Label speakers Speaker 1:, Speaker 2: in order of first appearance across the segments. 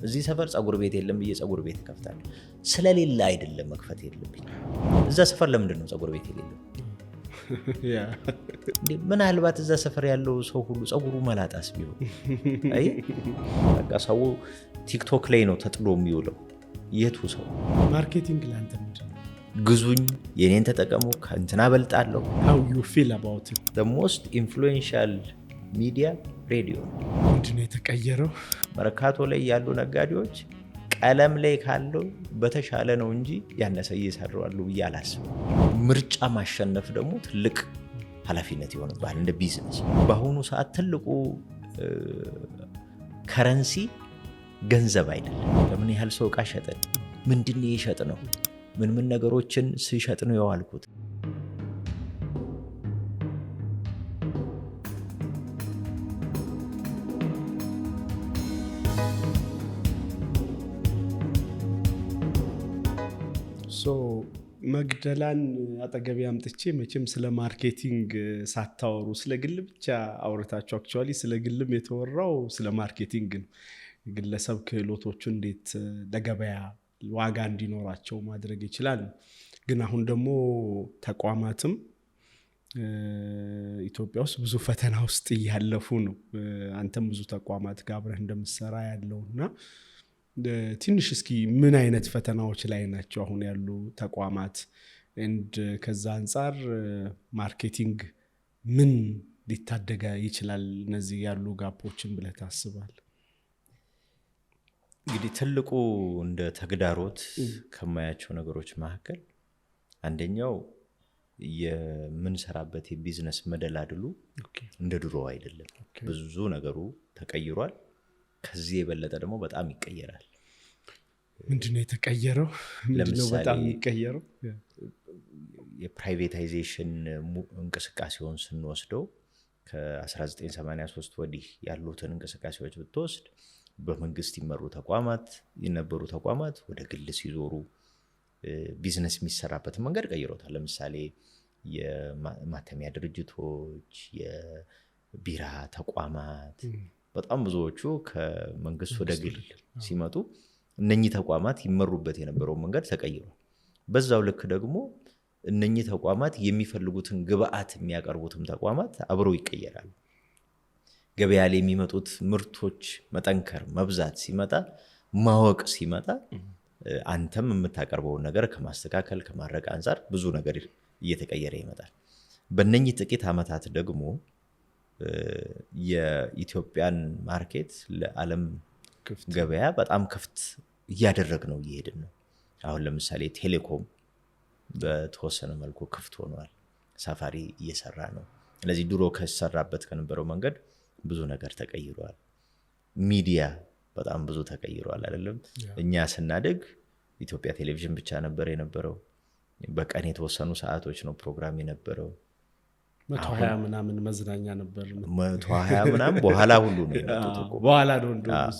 Speaker 1: እዚህ ሰፈር ጸጉር ቤት የለም ብዬ ጸጉር ቤት ከፍታለሁ። ስለሌለ አይደለም መክፈት የለብኝ። እዛ ሰፈር ለምንድን ነው ጸጉር ቤት የሌለው? ምናልባት እዛ ሰፈር ያለው ሰው ሁሉ ጸጉሩ መላጣስ ቢሆን አይ በቃ ሰው ቲክቶክ ላይ ነው ተጥሎ የሚውለው። የቱ ሰው
Speaker 2: ማርኬቲንግ ላንተ ምንድነው?
Speaker 1: ግዙኝ፣ የኔን ተጠቀሙ፣ ከእንትና በልጣለሁ።
Speaker 2: how you feel about it?
Speaker 1: the most influential media radio
Speaker 2: ምንድነው የተቀየረው?
Speaker 1: መርካቶ ላይ ያሉ ነጋዴዎች ቀለም ላይ ካለው በተሻለ ነው እንጂ ያነሰ እየሰራሉ ብዬ አላስብም። ምርጫ ማሸነፍ ደግሞ ትልቅ ኃላፊነት ይሆንባል እንደ ቢዝነስ። በአሁኑ ሰዓት ትልቁ ከረንሲ ገንዘብ አይደለም። ለምን ያህል ሰው ዕቃ ሸጠን፣ ምንድን የሸጥ ነው፣ ምን ነገሮችን ሲሸጥ ነው የዋልኩት።
Speaker 2: መግደላን አጠገቤ አምጥቼ መቼም ስለ ማርኬቲንግ ሳታወሩ ስለ ግል ብቻ አውርታችሁ አክቹዋሊ ስለ ግልም የተወራው ስለ ማርኬቲንግ ነው። ግለሰብ ክህሎቶቹ እንዴት ለገበያ ዋጋ እንዲኖራቸው ማድረግ ይችላል። ግን አሁን ደግሞ ተቋማትም ኢትዮጵያ ውስጥ ብዙ ፈተና ውስጥ እያለፉ ነው። አንተም ብዙ ተቋማት ጋር አብረህ እንደምትሰራ ያለውና ትንሽ እስኪ ምን አይነት ፈተናዎች ላይ ናቸው አሁን ያሉ ተቋማት? ከዛ አንጻር ማርኬቲንግ ምን ሊታደጋ ይችላል እነዚህ ያሉ ጋፖችን ብለህ ታስባለህ?
Speaker 1: እንግዲህ ትልቁ እንደ ተግዳሮት ከማያቸው ነገሮች መካከል አንደኛው የምንሰራበት የቢዝነስ መደላድሉ እንደ ድሮ አይደለም። ብዙ ነገሩ ተቀይሯል። ከዚህ የበለጠ ደግሞ በጣም ይቀየራል።
Speaker 2: ምንድነው የተቀየረው? ምንድነው በጣም የሚቀየረው?
Speaker 1: የፕራይቬታይዜሽን እንቅስቃሴውን ስንወስደው ከ1983 ወዲህ ያሉትን እንቅስቃሴዎች ብትወስድ በመንግስት ይመሩ ተቋማት የነበሩ ተቋማት ወደ ግል ሲዞሩ ቢዝነስ የሚሰራበት መንገድ ቀይሮታል። ለምሳሌ የማተሚያ ድርጅቶች፣ የቢራ ተቋማት በጣም ብዙዎቹ ከመንግስት ወደ ግል ሲመጡ እነኚህ ተቋማት ይመሩበት የነበረው መንገድ ተቀይሯል። በዛው ልክ ደግሞ እነኚህ ተቋማት የሚፈልጉትን ግብአት የሚያቀርቡትም ተቋማት አብረው ይቀየራሉ። ገበያ ላይ የሚመጡት ምርቶች መጠንከር መብዛት ሲመጣ ማወቅ ሲመጣ አንተም የምታቀርበውን ነገር ከማስተካከል ከማድረግ አንፃር ብዙ ነገር እየተቀየረ ይመጣል። በእነኚህ ጥቂት ዓመታት ደግሞ የኢትዮጵያን ማርኬት ለዓለም ገበያ በጣም ክፍት እያደረግነው እየሄድን ነው። አሁን ለምሳሌ ቴሌኮም በተወሰነ መልኩ ክፍት ሆኗል። ሳፋሪ እየሰራ ነው። ስለዚህ ድሮ ከሰራበት ከነበረው መንገድ ብዙ ነገር ተቀይሯል። ሚዲያ በጣም ብዙ ተቀይሯል አይደለም? እኛ ስናድግ ኢትዮጵያ ቴሌቪዥን ብቻ ነበር የነበረው። በቀን የተወሰኑ ሰዓቶች ነው ፕሮግራም የነበረው።
Speaker 2: 120 ምናምን መዝናኛ ነበር።
Speaker 1: 120 ምናምን በኋላ ሁሉ ነው የመጡት እኮ
Speaker 2: በኋላ ነው እንደው።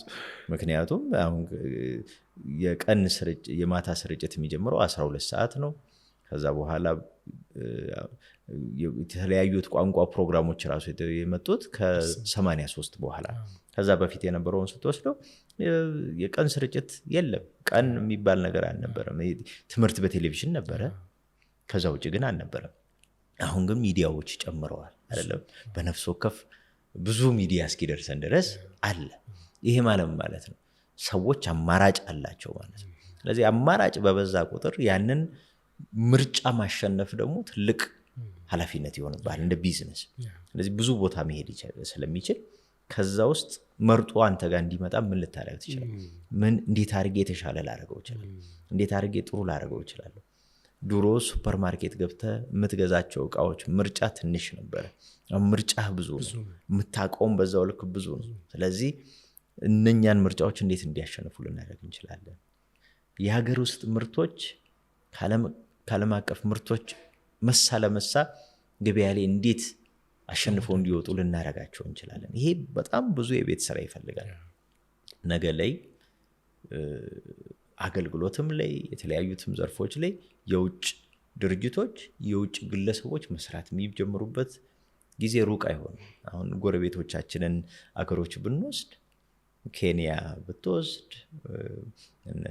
Speaker 1: ምክንያቱም አሁን የቀን ስርጭት የማታ ስርጭት የሚጀምረው 12 ሰዓት ነው። ከዛ በኋላ የተለያዩ ቋንቋ ፕሮግራሞች ራሱ የመጡት ከ83 በኋላ። ከዛ በፊት የነበረውን ስትወስደው የቀን ስርጭት የለም። ቀን የሚባል ነገር አልነበረም። ትምህርት በቴሌቪዥን ነበረ፣ ከዛ ውጭ ግን አልነበረም። አሁን ግን ሚዲያዎች ጨምረዋል አይደለም? በነፍስ ወከፍ ብዙ ሚዲያ እስኪደርሰን ድረስ አለ። ይሄ ማለት ነው ሰዎች አማራጭ አላቸው ማለት ነው። ስለዚህ አማራጭ በበዛ ቁጥር ያንን ምርጫ ማሸነፍ ደግሞ ትልቅ ኃላፊነት ይሆንባል እንደ ቢዝነስ። ስለዚህ ብዙ ቦታ መሄድ ስለሚችል ከዛ ውስጥ መርጦ አንተ ጋር እንዲመጣ ምን ልታደርግ ትችላለህ? እንዴት አድርጌ የተሻለ ላደርገው እችላለሁ? እንዴት አድርጌ ጥሩ ላደርገው እችላለሁ? ድሮ ሱፐርማርኬት ገብተህ የምትገዛቸው እቃዎች ምርጫ ትንሽ ነበረ። ምርጫ ብዙ ነው። የምታውቀውም በዛው ልክ ብዙ ነው። ስለዚህ እነኛን ምርጫዎች እንዴት እንዲያሸንፉ ልናደርግ እንችላለን? የሀገር ውስጥ ምርቶች ከዓለም አቀፍ ምርቶች መሳ ለመሳ ገበያ ላይ እንዴት አሸንፈው እንዲወጡ ልናደርጋቸው እንችላለን? ይሄ በጣም ብዙ የቤት ስራ ይፈልጋል። ነገ ላይ አገልግሎትም ላይ የተለያዩትም ዘርፎች ላይ የውጭ ድርጅቶች የውጭ ግለሰቦች መስራት የሚጀምሩበት ጊዜ ሩቅ አይሆንም። አሁን ጎረቤቶቻችንን አገሮች ብንወስድ ኬንያ ብትወስድ፣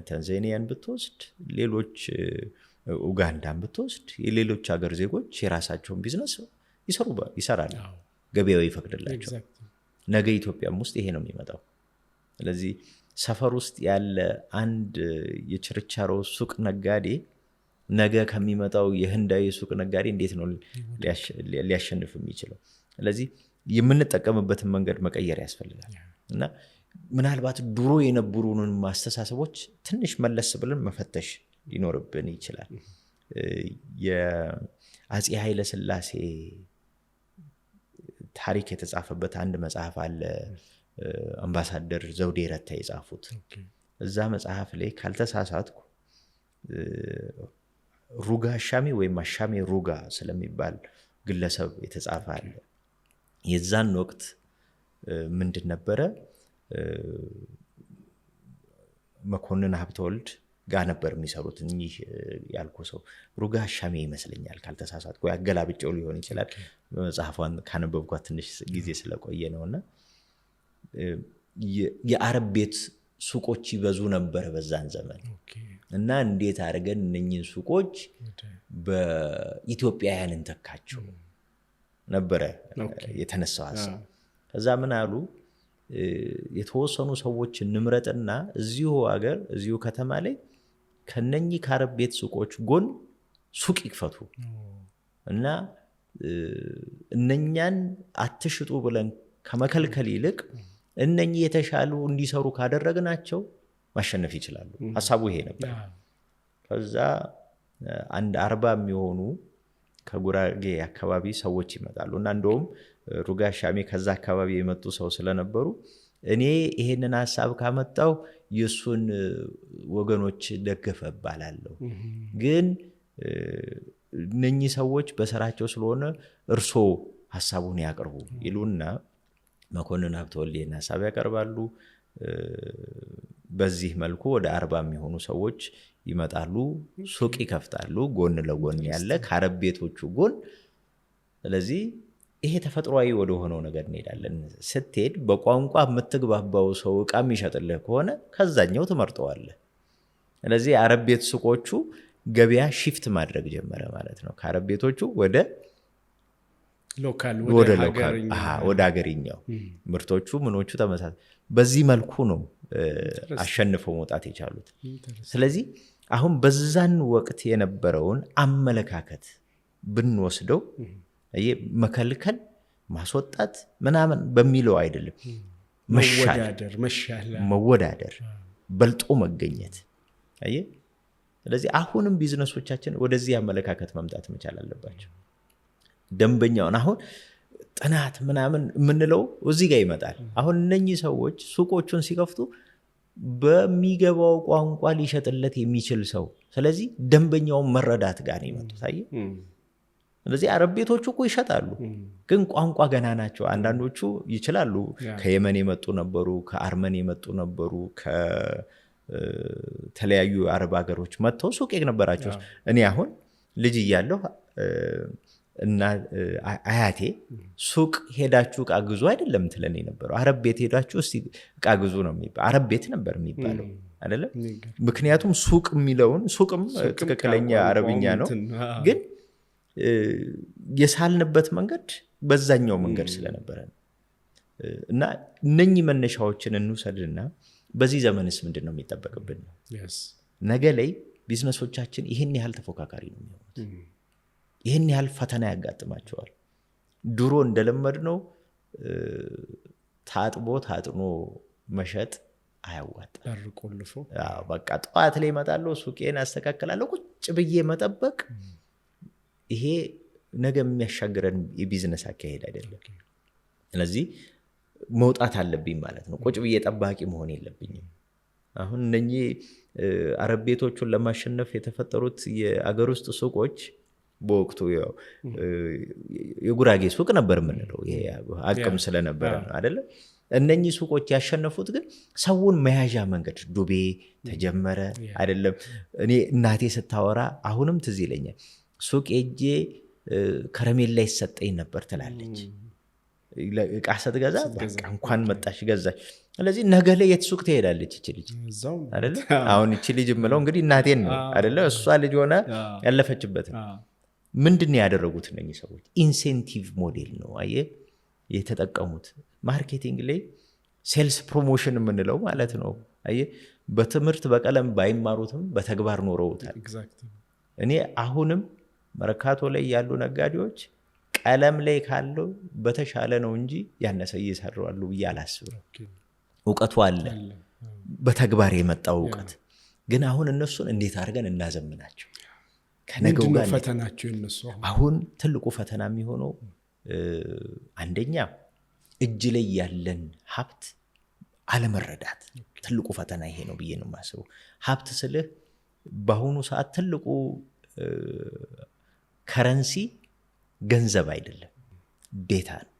Speaker 1: ታንዛኒያን ብትወስድ፣ ሌሎች ኡጋንዳን ብትወስድ የሌሎች ሀገር ዜጎች የራሳቸውን ቢዝነስ ይሰራሉ፣ ገበያው ይፈቅድላቸው። ነገ ኢትዮጵያም ውስጥ ይሄ ነው የሚመጣው። ስለዚህ ሰፈር ውስጥ ያለ አንድ የችርቻሮ ሱቅ ነጋዴ ነገ ከሚመጣው የህንዳዊ ሱቅ ነጋዴ እንዴት ነው ሊያሸንፍ የሚችለው? ስለዚህ የምንጠቀምበትን መንገድ መቀየር ያስፈልጋል እና ምናልባት ድሮ የነበሩንን ማስተሳሰቦች ትንሽ መለስ ብለን መፈተሽ ሊኖርብን ይችላል። የአፄ ኃይለ ሥላሴ ታሪክ የተጻፈበት አንድ መጽሐፍ አለ፣ አምባሳደር ዘውዴ ረታ የጻፉት። እዛ መጽሐፍ ላይ ካልተሳሳትኩ ሩጋ አሻሜ ወይም አሻሜ ሩጋ ስለሚባል ግለሰብ የተጻፈ አለ። የዛን ወቅት ምንድን ነበረ፣ መኮንን ሀብተወልድ ጋር ነበር የሚሰሩት እኚህ ያልኩ ሰው። ሩጋ አሻሜ ይመስለኛል ካልተሳሳትኩ፣ ያገላብጨው ሊሆን ይችላል። መጽሐፏን ካነበብኳት ትንሽ ጊዜ ስለቆየ ነውና የአረብ ቤት ሱቆች ይበዙ ነበር በዛን ዘመን እና እንዴት አድርገን እነኚህን ሱቆች በኢትዮጵያውያን እንተካቸው ነበረ የተነሳው ሀሳብ። ከዛ ምን አሉ፣ የተወሰኑ ሰዎች እንምረጥና እዚሁ ሀገር እዚሁ ከተማ ላይ ከነኚህ ከአረብ ቤት ሱቆች ጎን ሱቅ ይክፈቱ እና እነኛን አትሽጡ ብለን ከመከልከል ይልቅ እነኚህ የተሻሉ እንዲሰሩ ካደረግናቸው ማሸነፍ ይችላሉ። ሀሳቡ ይሄ ነበር። ከዛ አንድ 40 የሚሆኑ ከጉራጌ አካባቢ ሰዎች ይመጣሉ እና እንደውም ሩጋ አሻሜ ከዛ አካባቢ የመጡ ሰው ስለነበሩ እኔ ይሄንን ሀሳብ ካመጣው የሱን ወገኖች ደገፈ ባላለሁ፣ ግን እነኚህ ሰዎች በስራቸው ስለሆነ እርሶ ሀሳቡን ያቀርቡ ይሉና መኮንን ሀብተወልድ ይህን ሀሳብ ያቀርባሉ። በዚህ መልኩ ወደ 40 የሚሆኑ ሰዎች ይመጣሉ፣ ሱቅ ይከፍታሉ፣ ጎን ለጎን ያለ ከአረብ ቤቶቹ ጎን። ስለዚህ ይሄ ተፈጥሯዊ ወደ ሆነው ነገር እንሄዳለን። ስትሄድ በቋንቋ የምትግባባው ሰው እቃ የሚሸጥልህ ከሆነ ከዛኛው ትመርጠዋለህ። ስለዚህ የአረብ ቤት ሱቆቹ ገበያ ሺፍት ማድረግ ጀመረ ማለት ነው። ከአረብ ቤቶቹ ወደ ሀገርኛው ምርቶቹ ምኖቹ ተመሳሳይ። በዚህ መልኩ ነው አሸንፈው መውጣት የቻሉት። ስለዚህ አሁን በዛን ወቅት የነበረውን አመለካከት ብንወስደው መከልከል፣ ማስወጣት ምናምን በሚለው አይደለም፣ መወዳደር፣ በልጦ መገኘት። ስለዚህ አሁንም ቢዝነሶቻችን ወደዚህ አመለካከት መምጣት መቻል አለባቸው። ደንበኛውን አሁን ጥናት ምናምን የምንለው እዚህ ጋር ይመጣል። አሁን እነኚህ ሰዎች ሱቆቹን ሲከፍቱ በሚገባው ቋንቋ ሊሸጥለት የሚችል ሰው፣ ስለዚህ ደንበኛውን መረዳት ጋር ነው የመጡት። ስለዚህ አረብ ቤቶቹ እኮ ይሸጣሉ፣ ግን ቋንቋ ገና ናቸው። አንዳንዶቹ ይችላሉ። ከየመን የመጡ ነበሩ፣ ከአርመን የመጡ ነበሩ፣ ከተለያዩ አረብ ሀገሮች መጥተው ሱቅ የነበራቸው። እኔ አሁን ልጅ እያለሁ እና አያቴ ሱቅ ሄዳችሁ እቃ ግዙ አይደለም ትለን የነበረው፣ አረብ ቤት ሄዳችሁ እስቲ እቃ ግዙ ነው የሚባለው። አረብ ቤት ነበር የሚባለው አይደለም። ምክንያቱም ሱቅ የሚለውን ሱቅም ትክክለኛ አረብኛ ነው፣ ግን የሳልንበት መንገድ በዛኛው መንገድ ስለነበረ ነው። እና እነኚህ መነሻዎችን እንውሰድና በዚህ ዘመንስ ምንድን ነው የሚጠበቅብን ነው። ነገ ላይ ቢዝነሶቻችን ይህን ያህል ተፎካካሪ ነው የሚሆኑት፣ ይህን ያህል ፈተና ያጋጥማቸዋል። ድሮ እንደለመድነው ታጥኖ መሸጥ አያዋጣም። በቃ ጠዋት ላይ እመጣለሁ፣ ሱቄን አስተካክላለሁ፣ ቁጭ ብዬ መጠበቅ፣ ይሄ ነገ የሚያሻግረን የቢዝነስ አካሄድ አይደለም። ስለዚህ መውጣት አለብኝ ማለት ነው። ቁጭ ብዬ ጠባቂ መሆን የለብኝም። አሁን እነኚህ አረብ ቤቶቹን ለማሸነፍ የተፈጠሩት የአገር ውስጥ ሱቆች በወቅቱ የጉራጌ ሱቅ ነበር የምንለው፣ ይሄ አቅም ስለነበረ ነው አይደለ? እነኚህ ሱቆች ያሸነፉት ግን ሰውን መያዣ መንገድ ዱቤ ተጀመረ አይደለም። እኔ እናቴ ስታወራ አሁንም ትዝ ይለኛል። ሱቅ ሄጄ ከረሜላ ይሰጠኝ ነበር ትላለች። እቃ ስትገዛ በቃ እንኳን መጣሽ ገዛሽ። ስለዚህ ነገ ላይ የት ሱቅ ትሄዳለች እቺ ልጅ አይደለ? አሁን እቺ ልጅ የምለው እንግዲህ እናቴን ነው አይደለ? እሷ ልጅ ሆነ ያለፈችበት ምንድን ነው ያደረጉት እነኚህ ሰዎች? ኢንሴንቲቭ ሞዴል ነው አየህ የተጠቀሙት። ማርኬቲንግ ላይ ሴልስ ፕሮሞሽን የምንለው ማለት ነው አየህ። በትምህርት በቀለም ባይማሩትም በተግባር ኖረውታል። እኔ አሁንም መርካቶ ላይ ያሉ ነጋዴዎች ቀለም ላይ ካለው በተሻለ ነው እንጂ ያነሰ እየሰራሉ ብዬ አላስብም። እውቀቱ አለ፣ በተግባር የመጣው እውቀት ግን አሁን እነሱን እንዴት አድርገን እናዘምናቸው? ከነገው ጋር
Speaker 2: ፈተናቸው እነሱ
Speaker 1: አሁን ትልቁ ፈተና የሚሆነው አንደኛ እጅ ላይ ያለን ሀብት አለመረዳት ትልቁ ፈተና ይሄ ነው ብዬ ነው የማስበው። ሀብት ስልህ በአሁኑ ሰዓት ትልቁ ከረንሲ ገንዘብ አይደለም፣ ዴታ ነው፣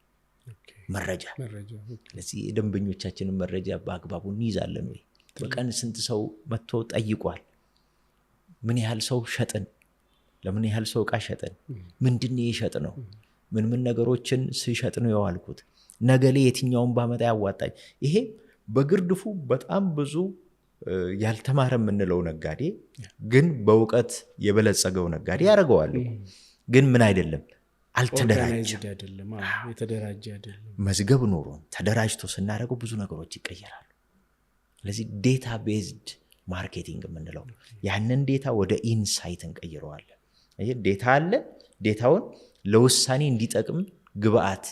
Speaker 1: መረጃ። ስለዚህ የደንበኞቻችንን መረጃ በአግባቡ እንይዛለን ወይ? በቀን ስንት ሰው መጥቶ ጠይቋል? ምን ያህል ሰው ሸጥን? ለምን ያህል ሰው እቃ ሸጥን? ምንድን የሸጥ ነው? ምን ነገሮችን ስሸጥ ነው የዋልኩት? ነገ ላይ የትኛውን ባመጣ ያዋጣኝ? ይሄ በግርድፉ በጣም ብዙ ያልተማረ የምንለው ነጋዴ ግን በእውቀት የበለጸገው ነጋዴ ያደርገዋል። ግን ምን አይደለም አልተደራጀም። መዝገብ ኖሮን ተደራጅቶ ስናደርገው ብዙ ነገሮች ይቀየራሉ። ስለዚህ ዴታ ቤዝድ ማርኬቲንግ የምንለው ያንን ዴታ ወደ ኢንሳይት እንቀይረዋለን። ይሄ ዴታ አለ፣ ዴታውን ለውሳኔ እንዲጠቅም ግብአት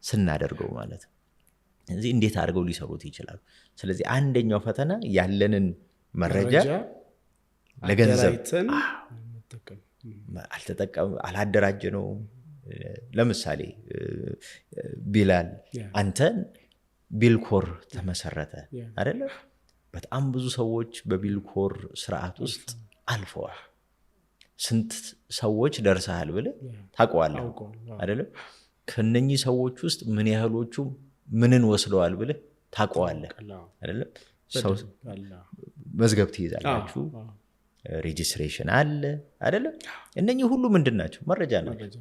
Speaker 1: ስናደርገው ማለት ነው። ስለዚህ እንዴት አድርገው ሊሰሩት ይችላሉ? ስለዚህ አንደኛው ፈተና ያለንን መረጃ ለገንዘብ አላደራጀነውም። ለምሳሌ ቢላል አንተን ቢልኮር ተመሰረተ አይደለ? በጣም ብዙ ሰዎች በቢልኮር ስርዓት ውስጥ አልፈዋል። ስንት ሰዎች ደርሰሃል ብለህ ታውቀዋለህ አይደለ? ከነኚህ ሰዎች ውስጥ ምን ያህሎቹ ምንን ወስደዋል ብለህ ታውቀዋለህ አይደለ? ሰው መዝገብ ትይዛላችሁ፣ ሬጂስትሬሽን አለ አይደለ? እነኚህ ሁሉ ምንድን ናቸው? መረጃ ናቸው።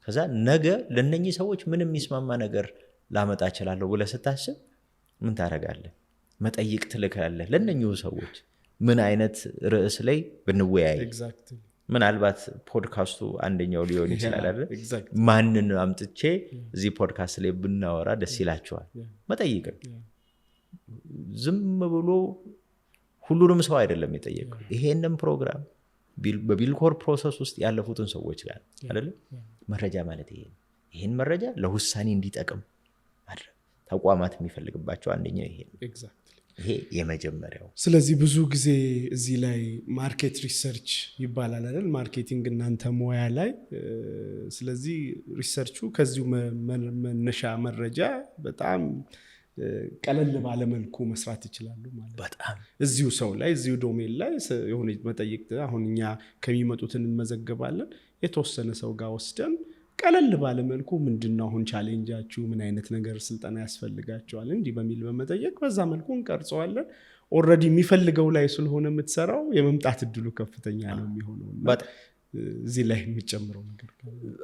Speaker 1: ከዛ ነገ ለነኚህ ሰዎች ምንም የሚስማማ ነገር ላመጣ እችላለሁ ብለህ ስታስብ ምን ታደርጋለህ? መጠይቅ ትልካለህ ለነኚሁ ሰዎች ምን አይነት ርዕስ ላይ ብንወያይ፣ ምናልባት ፖድካስቱ አንደኛው ሊሆን ይችላል አይደል? ማንን አምጥቼ እዚህ ፖድካስት ላይ ብናወራ ደስ ይላቸዋል? መጠይቅ። ዝም ብሎ ሁሉንም ሰው አይደለም የጠየቀው። ይሄንን ፕሮግራም በቢልኮር ፕሮሰስ ውስጥ ያለፉትን ሰዎች ጋር አይደለም። መረጃ ማለት ይሄ ነው። ይሄን መረጃ ለውሳኔ እንዲጠቅም ማድረግ ተቋማት የሚፈልግባቸው አንደኛው ይሄ ነው። ይሄ የመጀመሪያው።
Speaker 2: ስለዚህ ብዙ ጊዜ እዚህ ላይ ማርኬት ሪሰርች ይባላል አይደል? ማርኬቲንግ እናንተ ሙያ ላይ። ስለዚህ ሪሰርቹ ከዚሁ መነሻ መረጃ በጣም ቀለል ባለመልኩ መስራት ይችላሉ ማለት።
Speaker 1: በጣም
Speaker 2: እዚሁ ሰው ላይ እዚሁ ዶሜን ላይ የሆነ መጠይቅ አሁን እኛ ከሚመጡትን እንመዘግባለን። የተወሰነ ሰው ጋር ወስደን ቀለል ባለመልኩ ምንድነው አሁን ቻሌንጃችሁ፣ ምን አይነት ነገር ስልጠና ያስፈልጋቸዋል እንዲህ በሚል በመጠየቅ በዛ መልኩ እንቀርጸዋለን። ኦልሬዲ የሚፈልገው ላይ ስለሆነ የምትሰራው የመምጣት እድሉ ከፍተኛ ነው የሚሆነው። እዚህ ላይ የሚጨምረው ነገር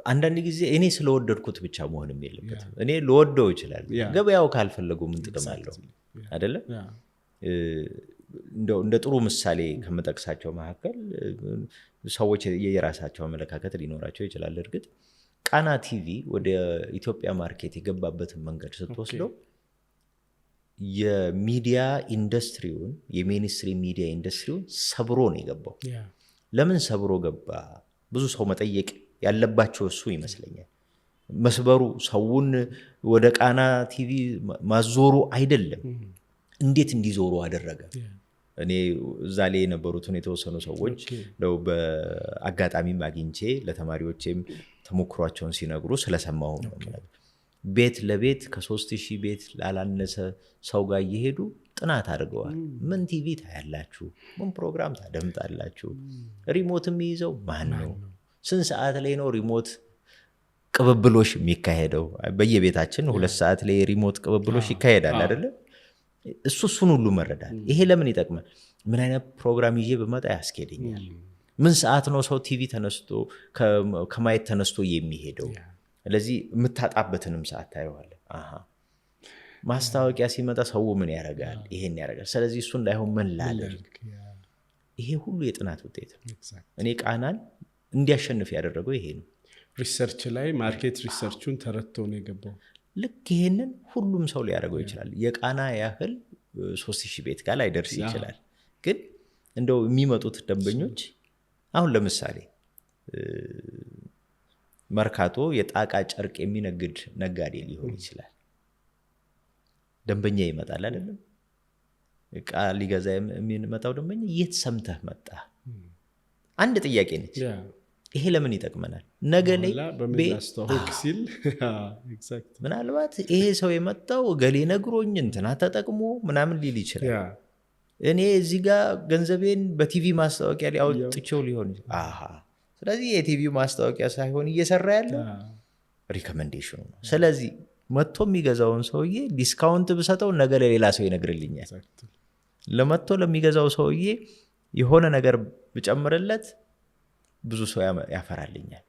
Speaker 1: አንዳንድ ጊዜ እኔ ስለወደድኩት ብቻ መሆንም የለበትም። እኔ ልወደው ይችላል፣ ገበያው ካልፈለጉ ምን ጥቅም አለው አይደለም? እንደ ጥሩ ምሳሌ ከምጠቅሳቸው መካከል ሰዎች የየራሳቸው አመለካከት ሊኖራቸው ይችላል። እርግጥ ቃና ቲቪ ወደ ኢትዮጵያ ማርኬት የገባበትን መንገድ ስትወስደው የሚዲያ ኢንዱስትሪውን የሜንስትሪም ሚዲያ ኢንዱስትሪውን ሰብሮ ነው የገባው። ለምን ሰብሮ ገባ? ብዙ ሰው መጠየቅ ያለባቸው እሱ ይመስለኛል። መስበሩ ሰውን ወደ ቃና ቲቪ ማዞሩ አይደለም፣ እንዴት እንዲዞሩ አደረገ። እኔ እዛ ላይ የነበሩትን የተወሰኑ ሰዎች በአጋጣሚም አግኝቼ ለተማሪዎቼም ተሞክሯቸውን ሲነግሩ ስለሰማሁ ነው። ቤት ለቤት ከ3000 ቤት ላላነሰ ሰው ጋር እየሄዱ ጥናት አድርገዋል። ምን ቲቪ ታያላችሁ? ምን ፕሮግራም ታደምጣላችሁ? ሪሞት የሚይዘው ማን ነው? ስንት ሰዓት ላይ ነው ሪሞት ቅብብሎሽ የሚካሄደው? በየቤታችን 2 ሰዓት ላይ ሪሞት ቅብብሎሽ ይካሄዳል አይደለ? እሱን ሁሉ መረዳት። ይሄ ለምን ይጠቅማል? ምን አይነት ፕሮግራም ይዤ በመጣ ያስኬደኛል? ምን ሰዓት ነው ሰው ቲቪ ተነስቶ ከማየት ተነስቶ የሚሄደው? ስለዚህ የምታጣበትንም ሰዓት ታየዋለህ። ማስታወቂያ ሲመጣ ሰው ምን ያደርጋል? ይሄን ያደርጋል። ስለዚህ እሱ እንዳይሆን ምን ላድርግ? ይሄ ሁሉ የጥናት ውጤት ነው። እኔ ቃናን እንዲያሸንፍ ያደረገው ይሄ ነው።
Speaker 2: ሪሰርች ላይ ማርኬት ሪሰርቹን ተረድቶ ነው የገባው።
Speaker 1: ልክ ይሄንን ሁሉም ሰው ሊያደርገው ይችላል። የቃና ያህል 3000 ቤት ጋር ላይደርስ ይችላል። ግን እንደው የሚመጡት ደንበኞች አሁን ለምሳሌ መርካቶ የጣቃ ጨርቅ የሚነግድ ነጋዴ ሊሆን ይችላል። ደንበኛ ይመጣል አይደለም? እቃ ሊገዛ የሚመጣው ደንበኛ የት ሰምተህ መጣ? አንድ ጥያቄ ነች። ይሄ ለምን ይጠቅመናል? ነገ ላይ ምናልባት ይሄ ሰው የመጣው ገሌ ነግሮኝ እንትና ተጠቅሞ ምናምን ሊል ይችላል። እኔ እዚህ ጋር ገንዘቤን በቲቪ ማስታወቂያ ሊያወጥቸው ሊሆን ይችላል። ስለዚህ የቲቪ ማስታወቂያ ሳይሆን እየሰራ ያለው ሪኮመንዴሽኑ ነው። ስለዚህ መጥቶ የሚገዛውን ሰውዬ ዲስካውንት ብሰጠው ነገ ለሌላ ሰው ይነግርልኛል። ለመጥቶ ለሚገዛው ሰውዬ የሆነ ነገር ብጨምርለት ብዙ ሰው ያፈራልኛል።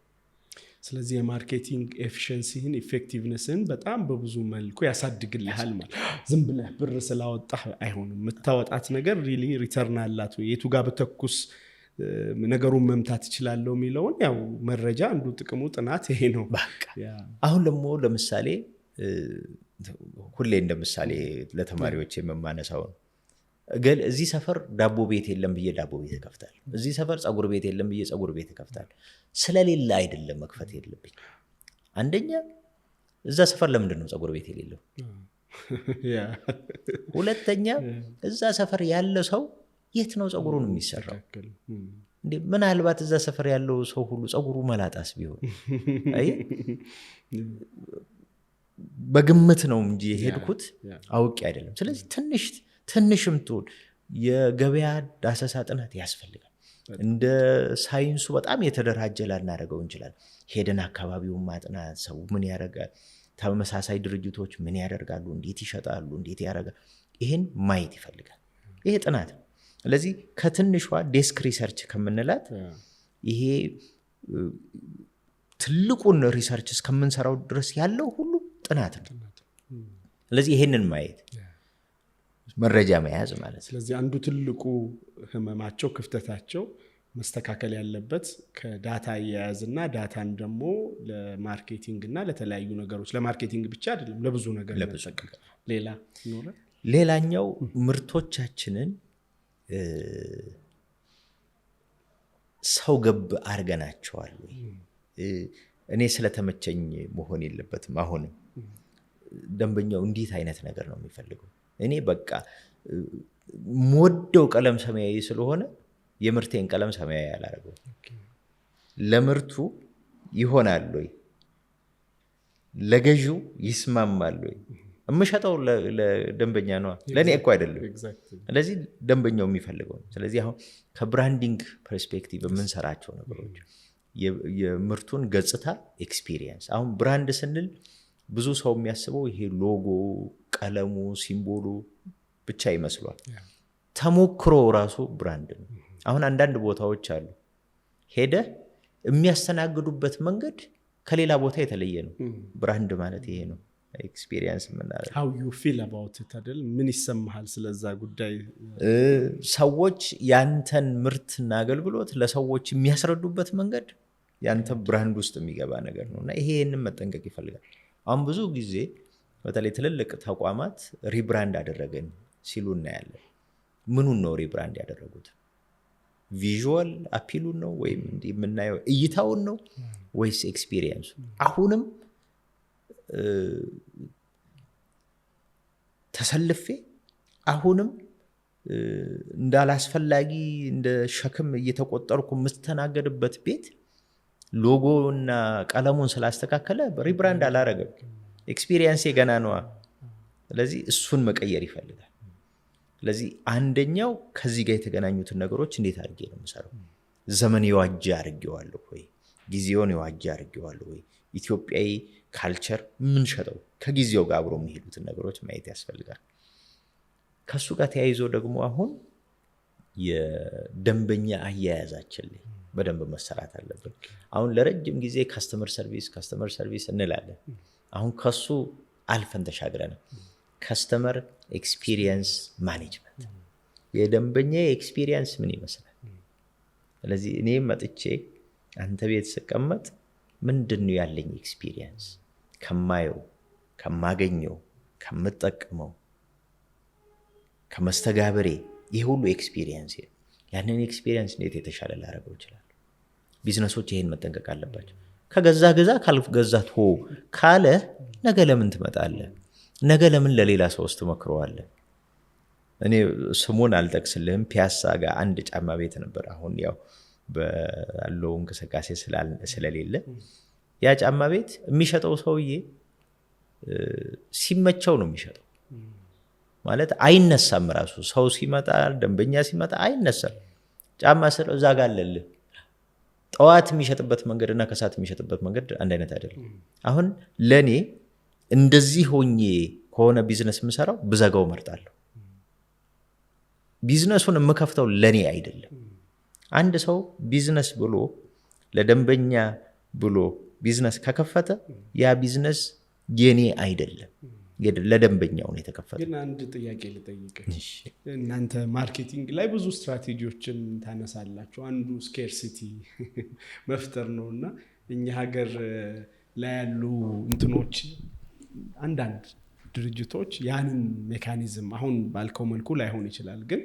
Speaker 2: ስለዚህ የማርኬቲንግ ኤፊሽንሲህን ኢፌክቲቭነስን በጣም በብዙ መልኩ ያሳድግልሃል ማለት። ዝም ብለህ ብር ስላወጣህ አይሆንም። የምታወጣት ነገር ሪሊ ሪተርን አላት ወይ፣ የቱ ጋር በተኩስ ነገሩን መምታት ይችላለሁ የሚለውን ያው መረጃ አንዱ ጥቅሙ ጥናት ይሄ ነው።
Speaker 1: አሁን ደግሞ ለምሳሌ ሁሌ እንደምሳሌ ለተማሪዎች የመማነሳው ነው። እዚህ ሰፈር ዳቦ ቤት የለም ብዬ ዳቦ ቤት እከፍታለሁ። እዚህ ሰፈር ፀጉር ቤት የለም ብዬ ፀጉር ቤት እከፍታለሁ። ስለሌለ አይደለም መክፈት የለብኝ። አንደኛ እዛ ሰፈር ለምንድን ነው ፀጉር ቤት የሌለው? ሁለተኛ እዛ ሰፈር ያለ ሰው የት ነው ፀጉሩን የሚሰራው? ምናልባት እዛ ሰፈር ያለው ሰው ሁሉ ፀጉሩ መላጣስ ቢሆን በግምት ነው እንጂ የሄድኩት አውቄ አይደለም። ስለዚህ ትንሽም ትሁን የገበያ ዳሰሳ ጥናት ያስፈልጋል። እንደ ሳይንሱ በጣም የተደራጀ ላናደርገው እንችላለን። ሄደን አካባቢውን ማጥናት፣ ሰው ምን ያደርጋል፣ ተመሳሳይ ድርጅቶች ምን ያደርጋሉ፣ እንዴት ይሸጣሉ፣ እንዴት ያደርጋል፣ ይህን ማየት ይፈልጋል። ይሄ ጥናት ነው። ስለዚህ ከትንሿ ዴስክ ሪሰርች ከምንላት ይሄ ትልቁን ሪሰርች እስከምንሰራው ድረስ ያለው ሁሉ ጥናት ነው። ስለዚህ ይሄንን ማየት መረጃ መያዝ ማለት።
Speaker 2: ስለዚህ አንዱ ትልቁ ህመማቸው ክፍተታቸው መስተካከል ያለበት ከዳታ አያያዝና ዳታን ደግሞ ለማርኬቲንግ እና ለተለያዩ ነገሮች፣ ለማርኬቲንግ ብቻ አይደለም ለብዙ ነገር ለመጠቀም።
Speaker 1: ሌላኛው ምርቶቻችንን ሰው ገብ አድርገናቸዋል ወይ? እኔ ስለተመቸኝ መሆን የለበትም። አሁንም ደንበኛው እንዴት አይነት ነገር ነው የሚፈልገው? እኔ በቃ ሞደው ቀለም ሰማያዊ ስለሆነ የምርቴን ቀለም ሰማያዊ ያላረገው ለምርቱ ይሆናል ወይ? ለገዢው ይስማማል ወይ? የምሸጠው ለደንበኛ ነው፣ ለእኔ እኮ አይደለም። ስለዚህ ደንበኛው የሚፈልገው ነው። ስለዚህ አሁን ከብራንዲንግ ፐርስፔክቲቭ የምንሰራቸው ነገሮች የምርቱን ገጽታ ኤክስፒሪየንስ። አሁን ብራንድ ስንል ብዙ ሰው የሚያስበው ይሄ ሎጎ፣ ቀለሙ፣ ሲምቦሉ ብቻ ይመስሏል። ተሞክሮ ራሱ ብራንድ ነው። አሁን አንዳንድ ቦታዎች አሉ ሄደህ የሚያስተናግዱበት መንገድ ከሌላ ቦታ የተለየ ነው። ብራንድ ማለት ይሄ ነው። ኤክስፒሪየንስ ምናምን
Speaker 2: how you feel about it አይደል? ምን ይሰማሃል ስለዛ ጉዳይ?
Speaker 1: ሰዎች ያንተን ምርትና አገልግሎት ለሰዎች የሚያስረዱበት መንገድ ያንተ ብራንድ ውስጥ የሚገባ ነገር ነው እና ይሄንን መጠንቀቅ ይፈልጋል። አሁን ብዙ ጊዜ በተለይ ትልልቅ ተቋማት ሪብራንድ አደረገን ሲሉ እናያለን። ምኑን ነው ሪብራንድ ያደረጉት? ቪዥዋል አፒሉን ነው ወይም እንዲህ የምናየው እይታውን ነው ወይስ ኤክስፒሪየንሱ? አሁንም ተሰልፌ አሁንም እንዳላስፈላጊ እንደ ሸክም እየተቆጠርኩ የምስተናገድበት ቤት ሎጎና ቀለሙን ስላስተካከለ ሪብራንድ አላረገም። ኤክስፒሪየንሴ ገና ነዋ። ስለዚህ እሱን መቀየር ይፈልጋል። ስለዚህ አንደኛው ከዚህ ጋር የተገናኙትን ነገሮች እንዴት አድርጌ ነው የምሰራው? ዘመን የዋጀ አድርጌዋለሁ ወይ? ጊዜውን የዋጀ አድርጌዋለሁ ወይ? ኢትዮጵያዊ ካልቸር ምን ሸጠው ከጊዜው ጋር አብሮ የሚሄዱትን ነገሮች ማየት ያስፈልጋል። ከሱ ጋር ተያይዞ ደግሞ አሁን የደንበኛ አያያዛችን ላይ በደንብ መሰራት አለብን። አሁን ለረጅም ጊዜ ካስተመር ሰርቪስ እንላለን። አሁን ከሱ አልፈን ተሻግረን ከስተመር ኤክስፒሪየንስ ማኔጅመንት፣ የደንበኛ ኤክስፒሪየንስ ምን ይመስላል? ስለዚህ እኔ መጥቼ አንተ ቤት ስቀመጥ ምንድነው ያለኝ ኤክስፒሪየንስ ከማየው ከማገኘው ከምጠቀመው ከመስተጋብሬ ይሄ ሁሉ ኤክስፒሪየንስ ያንን ኤክስፒሪየንስ እንዴት የተሻለ ላደርገው ይችላል? ቢዝነሶች ይሄን መጠንቀቅ አለባቸው። ከገዛ ገዛ ካልገዛት ሆ ካለ ነገ ለምን ትመጣለህ? ነገ ለምን ለሌላ ሰውስ ትመክረዋለህ? እኔ ስሙን አልጠቅስልህም። ፒያሳ ጋር አንድ ጫማ ቤት ነበር። አሁን ያው ባለው እንቅስቃሴ ስለሌለ ያ ጫማ ቤት የሚሸጠው ሰውዬ ሲመቸው ነው የሚሸጠው። ማለት አይነሳም። ራሱ ሰው ሲመጣ ደንበኛ ሲመጣ አይነሳም። ጫማ ስለ እዛ ጋር አለልህ። ጠዋት የሚሸጥበት መንገድና ከሰዓት የሚሸጥበት መንገድ አንድ አይነት አይደለም። አሁን ለኔ እንደዚህ ሆኜ ከሆነ ቢዝነስ የምሰራው ብዘጋው መርጣለሁ። ቢዝነሱን የምከፍተው ለኔ አይደለም። አንድ ሰው ቢዝነስ ብሎ ለደንበኛ ብሎ ቢዝነስ ከከፈተ ያ ቢዝነስ የኔ አይደለም፣ ለደንበኛው ነው የተከፈተው።
Speaker 2: ግን አንድ ጥያቄ ልጠይቅህ። እናንተ ማርኬቲንግ ላይ ብዙ ስትራቴጂዎችን ታነሳላችሁ። አንዱ ስኬርሲቲ መፍጠር ነውና እኛ ሀገር ላይ ያሉ እንትኖች አንዳንድ ድርጅቶች ያንን ሜካኒዝም አሁን ባልከው መልኩ ላይሆን ይችላል፣ ግን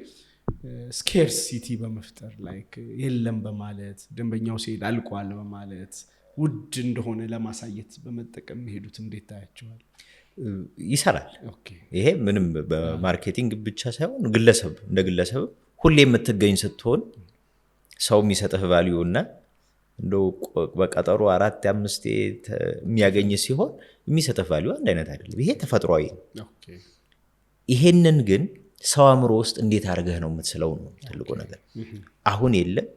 Speaker 2: ስኬርሲቲ በመፍጠር ላይክ የለም በማለት ደንበኛው ሲሄድ አልቋል በማለት ውድ እንደሆነ ለማሳየት በመጠቀም ሄዱት እንዴት ታያቸዋል?
Speaker 1: ይሰራል። ይሄ ምንም በማርኬቲንግ ብቻ ሳይሆን ግለሰብ እንደ ግለሰብ ሁሌ የምትገኝ ስትሆን ሰው የሚሰጥህ ቫልዩ እና እንደው በቀጠሮ 4-5 የሚያገኝ ሲሆን የሚሰጥህ ቫልዩ አንድ አይነት አይደለም። ይሄ ተፈጥሯዊ ነው። ይሄንን ግን ሰው አእምሮ ውስጥ እንዴት አድርገህ ነው የምትስለው ነው ትልቁ ነገር። አሁን የለም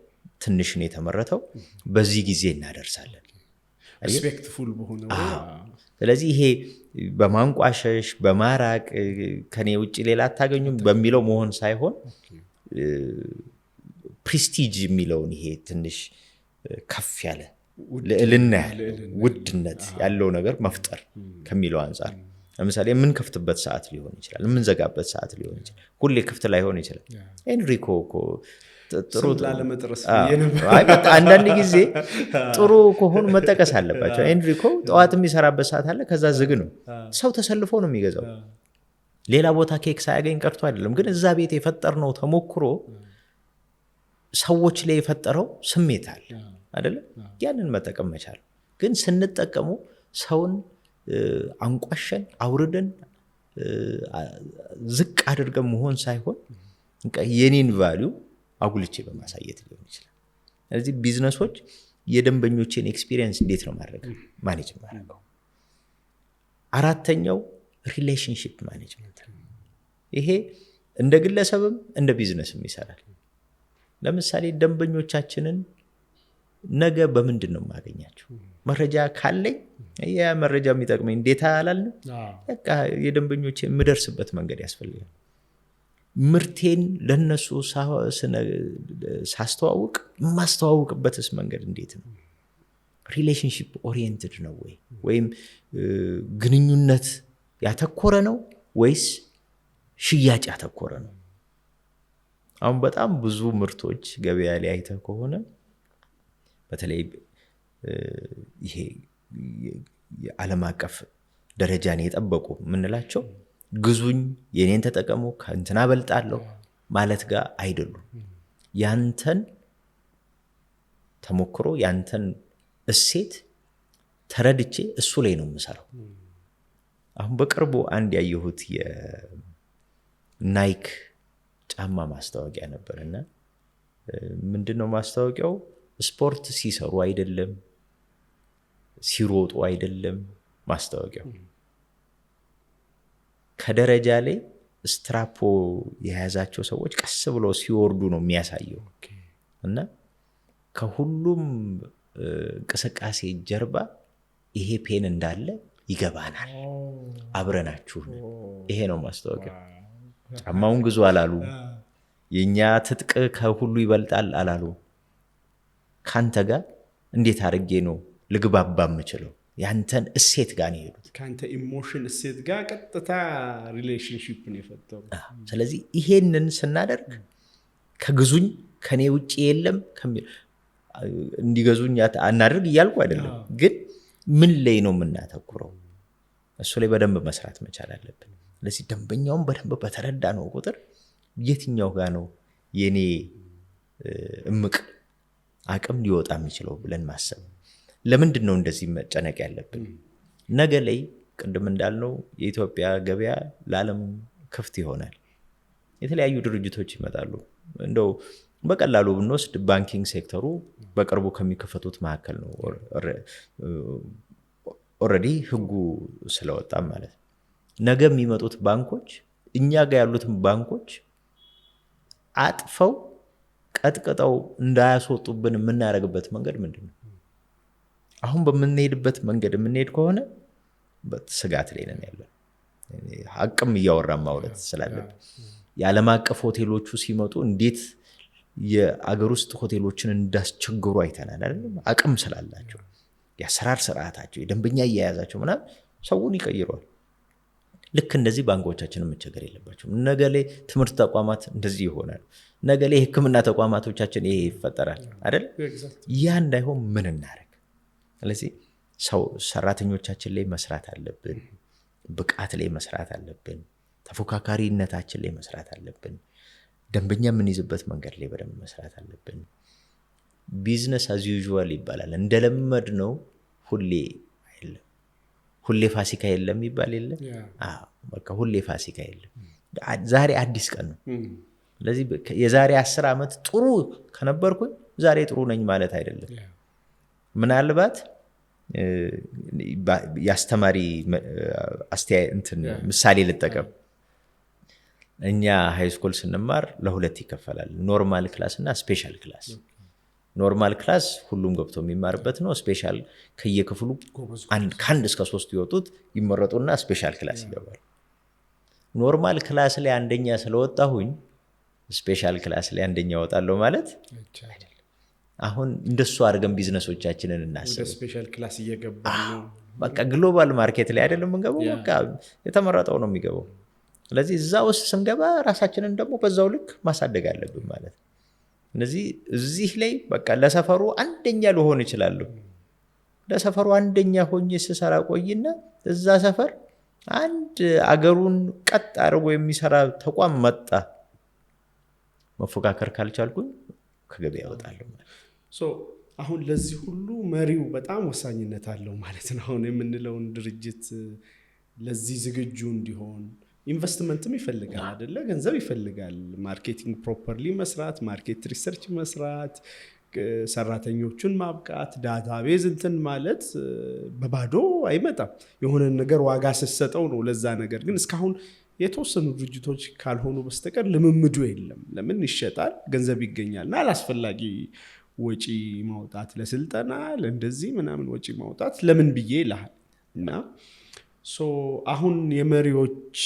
Speaker 1: ትንሽ ነው የተመረተው፣ በዚህ ጊዜ እናደርሳለን
Speaker 2: ሪስፔክትፉል በሆነ ወይ።
Speaker 1: ስለዚህ ይሄ በማንቋሸሽ በማራቅ ከኔ ውጪ ሌላ አታገኙም በሚለው መሆን ሳይሆን ፕሪስቲጅ የሚለውን ይሄ ትንሽ ከፍ ያለ ልዕልና ውድነት ያለው ነገር መፍጠር ከሚለው አንጻር ለምሳሌ የምንከፍትበት ሰዓት ሊሆን ይችላል፣ የምንዘጋበት ሰዓት ሊሆን ይችላል፣ ሁሌ ክፍት ላይሆን ይችላል። ኤንሪኮ ጥሩ ላለመጥረስ አንዳንድ ጊዜ ጥሩ ከሆኑ መጠቀስ አለባቸው። ኤንሪኮ ጠዋት የሚሰራበት ሰዓት አለ፣ ከዛ ዝግ ነው። ሰው ተሰልፎ ነው የሚገዛው። ሌላ ቦታ ኬክ ሳያገኝ ቀርቶ አይደለም፣ ግን እዛ ቤት የፈጠርነው ተሞክሮ ሰዎች ላይ የፈጠረው ስሜት አለ አይደለም። ያንን መጠቀም መቻል ግን ስንጠቀሙ ሰውን አንቋሸን አውርደን ዝቅ አድርገን መሆን ሳይሆን የኔን ቫልዩ አጉልቼ በማሳየት ሊሆን ይችላል። ስለዚህ ቢዝነሶች የደንበኞችን ኤክስፒሪየንስ እንዴት ነው ማኔጅ ማድረገው? አራተኛው ሪሌሽንሺፕ ማኔጅመንት። ይሄ እንደ ግለሰብም እንደ ቢዝነስም ይሰራል። ለምሳሌ ደንበኞቻችንን ነገ በምንድን ነው የማገኛቸው? መረጃ ካለኝ ያ መረጃ የሚጠቅመኝ እንዴት አላልንም? በቃ የደንበኞች የምደርስበት መንገድ ያስፈልጋል። ምርቴን ለነሱ ሳስተዋውቅ የማስተዋውቅበትስ መንገድ እንዴት ነው? ሪሌሽንሺፕ ኦሪየንትድ ነው ወይ ወይም ግንኙነት ያተኮረ ነው ወይስ ሽያጭ ያተኮረ ነው? አሁን በጣም ብዙ ምርቶች ገበያ ላይ አይተህ ከሆነ በተለይ ይሄ የዓለም አቀፍ ደረጃን የጠበቁ የምንላቸው ግዙኝ የኔን ተጠቀሙ ከእንትና በልጣለሁ ማለት ጋር አይደሉም። ያንተን ተሞክሮ ያንተን እሴት ተረድቼ እሱ ላይ ነው የምሰራው። አሁን በቅርቡ አንድ ያየሁት የናይክ ጫማ ማስታወቂያ ነበርና ምንድነው ማስታወቂያው? ስፖርት ሲሰሩ አይደለም ሲሮጡ አይደለም ማስታወቂያው፣ ከደረጃ ላይ ስትራፖ የያዛቸው ሰዎች ቀስ ብለው ሲወርዱ ነው የሚያሳየው። እና ከሁሉም እንቅስቃሴ ጀርባ ይሄ ፔን እንዳለ ይገባናል፣ አብረናችሁ። ይሄ ነው ማስታወቂያ። ጫማውን ግዙ አላሉ፣ የኛ ትጥቅ ከሁሉ ይበልጣል አላሉ። ካንተ ጋር እንዴት አድርጌ ነው ልግባባ የምችለው? ያንተን እሴት ጋር ነው የሄዱት።
Speaker 2: ከአንተ ኢሞሽን እሴት ጋር ቀጥታ ሪሌሽንሺፕን የፈጠሩ።
Speaker 1: ስለዚህ ይሄንን ስናደርግ ከግዙኝ ከኔ ውጭ የለም እንዲገዙኝ አናደርግ እያልኩ አይደለም፣ ግን ምን ላይ ነው የምናተኩረው? እሱ ላይ በደንብ መስራት መቻል አለብን። ስለዚህ ደንበኛውን በደንብ በተረዳ ነው ቁጥር የትኛው ጋር ነው የኔ እምቅ አቅም ሊወጣ የሚችለው ብለን ማሰብ። ለምንድን ነው እንደዚህ መጨነቅ ያለብን? ነገ ላይ ቅድም እንዳልነው የኢትዮጵያ ገበያ ለዓለም ክፍት ይሆናል። የተለያዩ ድርጅቶች ይመጣሉ። እንደው በቀላሉ ብንወስድ ባንኪንግ ሴክተሩ በቅርቡ ከሚከፈቱት መካከል ነው። ኦልሬዲ ህጉ ስለወጣ ማለት ነው። ነገ የሚመጡት ባንኮች እኛ ጋር ያሉትን ባንኮች አጥፈው ቀጥቅጠው እንዳያስወጡብን የምናደርግበት መንገድ ምንድን ነው? አሁን በምንሄድበት መንገድ የምንሄድ ከሆነ ስጋት ላይ ነን ያለን። ሀቅም እያወራን ማውረት ስላለብን የዓለም አቀፍ ሆቴሎቹ ሲመጡ እንዴት የአገር ውስጥ ሆቴሎችን እንዳስቸግሩ አይተናል አይደል? አቅም ስላላቸው የአሰራር ስርዓታቸው፣ የደንበኛ እያያዛቸው ምናምን ሰውን ይቀይረዋል። ልክ እንደዚህ ባንኮቻችንን መቸገር የለባቸውም። ነገ ላይ ትምህርት ተቋማት እንደዚህ ይሆናል። ነገ ላይ ሕክምና ተቋማቶቻችን ይሄ ይፈጠራል አይደል? ያ እንዳይሆን ምን እናደርግ? ስለዚህ ሰራተኞቻችን ላይ መስራት አለብን። ብቃት ላይ መስራት አለብን። ተፎካካሪነታችን ላይ መስራት አለብን። ደንበኛ የምንይዝበት መንገድ ላይ በደንብ መስራት አለብን። ቢዝነስ አዝ ዩዥዋል ይባላል። እንደለመድ ነው ሁሌ አይደለም። ሁሌ ፋሲካ የለም ይባል የለ? በቃ ሁሌ ፋሲካ የለም። ዛሬ አዲስ ቀን ነው። ስለዚህ የዛሬ 10 ዓመት ጥሩ ከነበርኩኝ ዛሬ ጥሩ ነኝ ማለት አይደለም። ምናልባት የአስተማሪ ምሳሌ ልጠቀም። እኛ ሃይስኩል ስንማር ለሁለት ይከፈላል፣ ኖርማል ክላስ እና ስፔሻል ክላስ። ኖርማል ክላስ ሁሉም ገብቶ የሚማርበት ነው። ስፔሻል ከየክፍሉ ከአንድ እስከ 3 ይወጡት ይመረጡና ስፔሻል ክላስ ይገባል። ኖርማል ክላስ ላይ አንደኛ ስለወጣሁኝ ስፔሻል ክላስ ላይ አንደኛ ወጣለሁ ማለት አይደለም። አሁን እንደሱ አድርገን ቢዝነሶቻችንን እናስብ።
Speaker 2: ወደ ስፔሻል ክላስ እየገባ ነው።
Speaker 1: በቃ ግሎባል ማርኬት ላይ አይደለም የምንገባው፣ በቃ የተመረጠው ነው የሚገባው። ስለዚህ እዛ ውስጥ ስንገባ ራሳችንን ደግሞ በዛው ልክ ማሳደግ አለብን ማለት ነው። እነዚህ እዚህ ላይ በቃ ለሰፈሩ አንደኛ ልሆን ይችላል። ለሰፈሩ አንደኛ ሆኜ ስሰራ ቆይና እዛ ሰፈር አንድ አገሩን ቀጥ አድርጎ የሚሰራ ተቋም መጣ። መፎካከር ካልቻልኩኝ ከገበያ እወጣለሁ ማለት ነው።
Speaker 2: አሁን ለዚህ ሁሉ መሪው በጣም ወሳኝነት አለው ማለት ነው። አሁን የምንለውን ድርጅት ለዚህ ዝግጁ እንዲሆን ኢንቨስትመንትም ይፈልጋል አይደለ? ገንዘብ ይፈልጋል። ማርኬቲንግ ፕሮፐርሊ መስራት፣ ማርኬት ሪሰርች መስራት፣ ሰራተኞቹን ማብቃት፣ ዳታቤዝ እንትን ማለት በባዶ አይመጣም። የሆነ ነገር ዋጋ ስትሰጠው ነው ለዛ ነገር። ግን እስካሁን የተወሰኑ ድርጅቶች ካልሆኑ በስተቀር ልምምዱ የለም። ለምን ይሸጣል፣ ገንዘብ ይገኛል እና አላስፈላጊ ወጪ ማውጣት ለስልጠና ለእንደዚህ ምናምን ወጪ ማውጣት ለምን ብዬ ይልሃል። እና አሁን የመሪዎች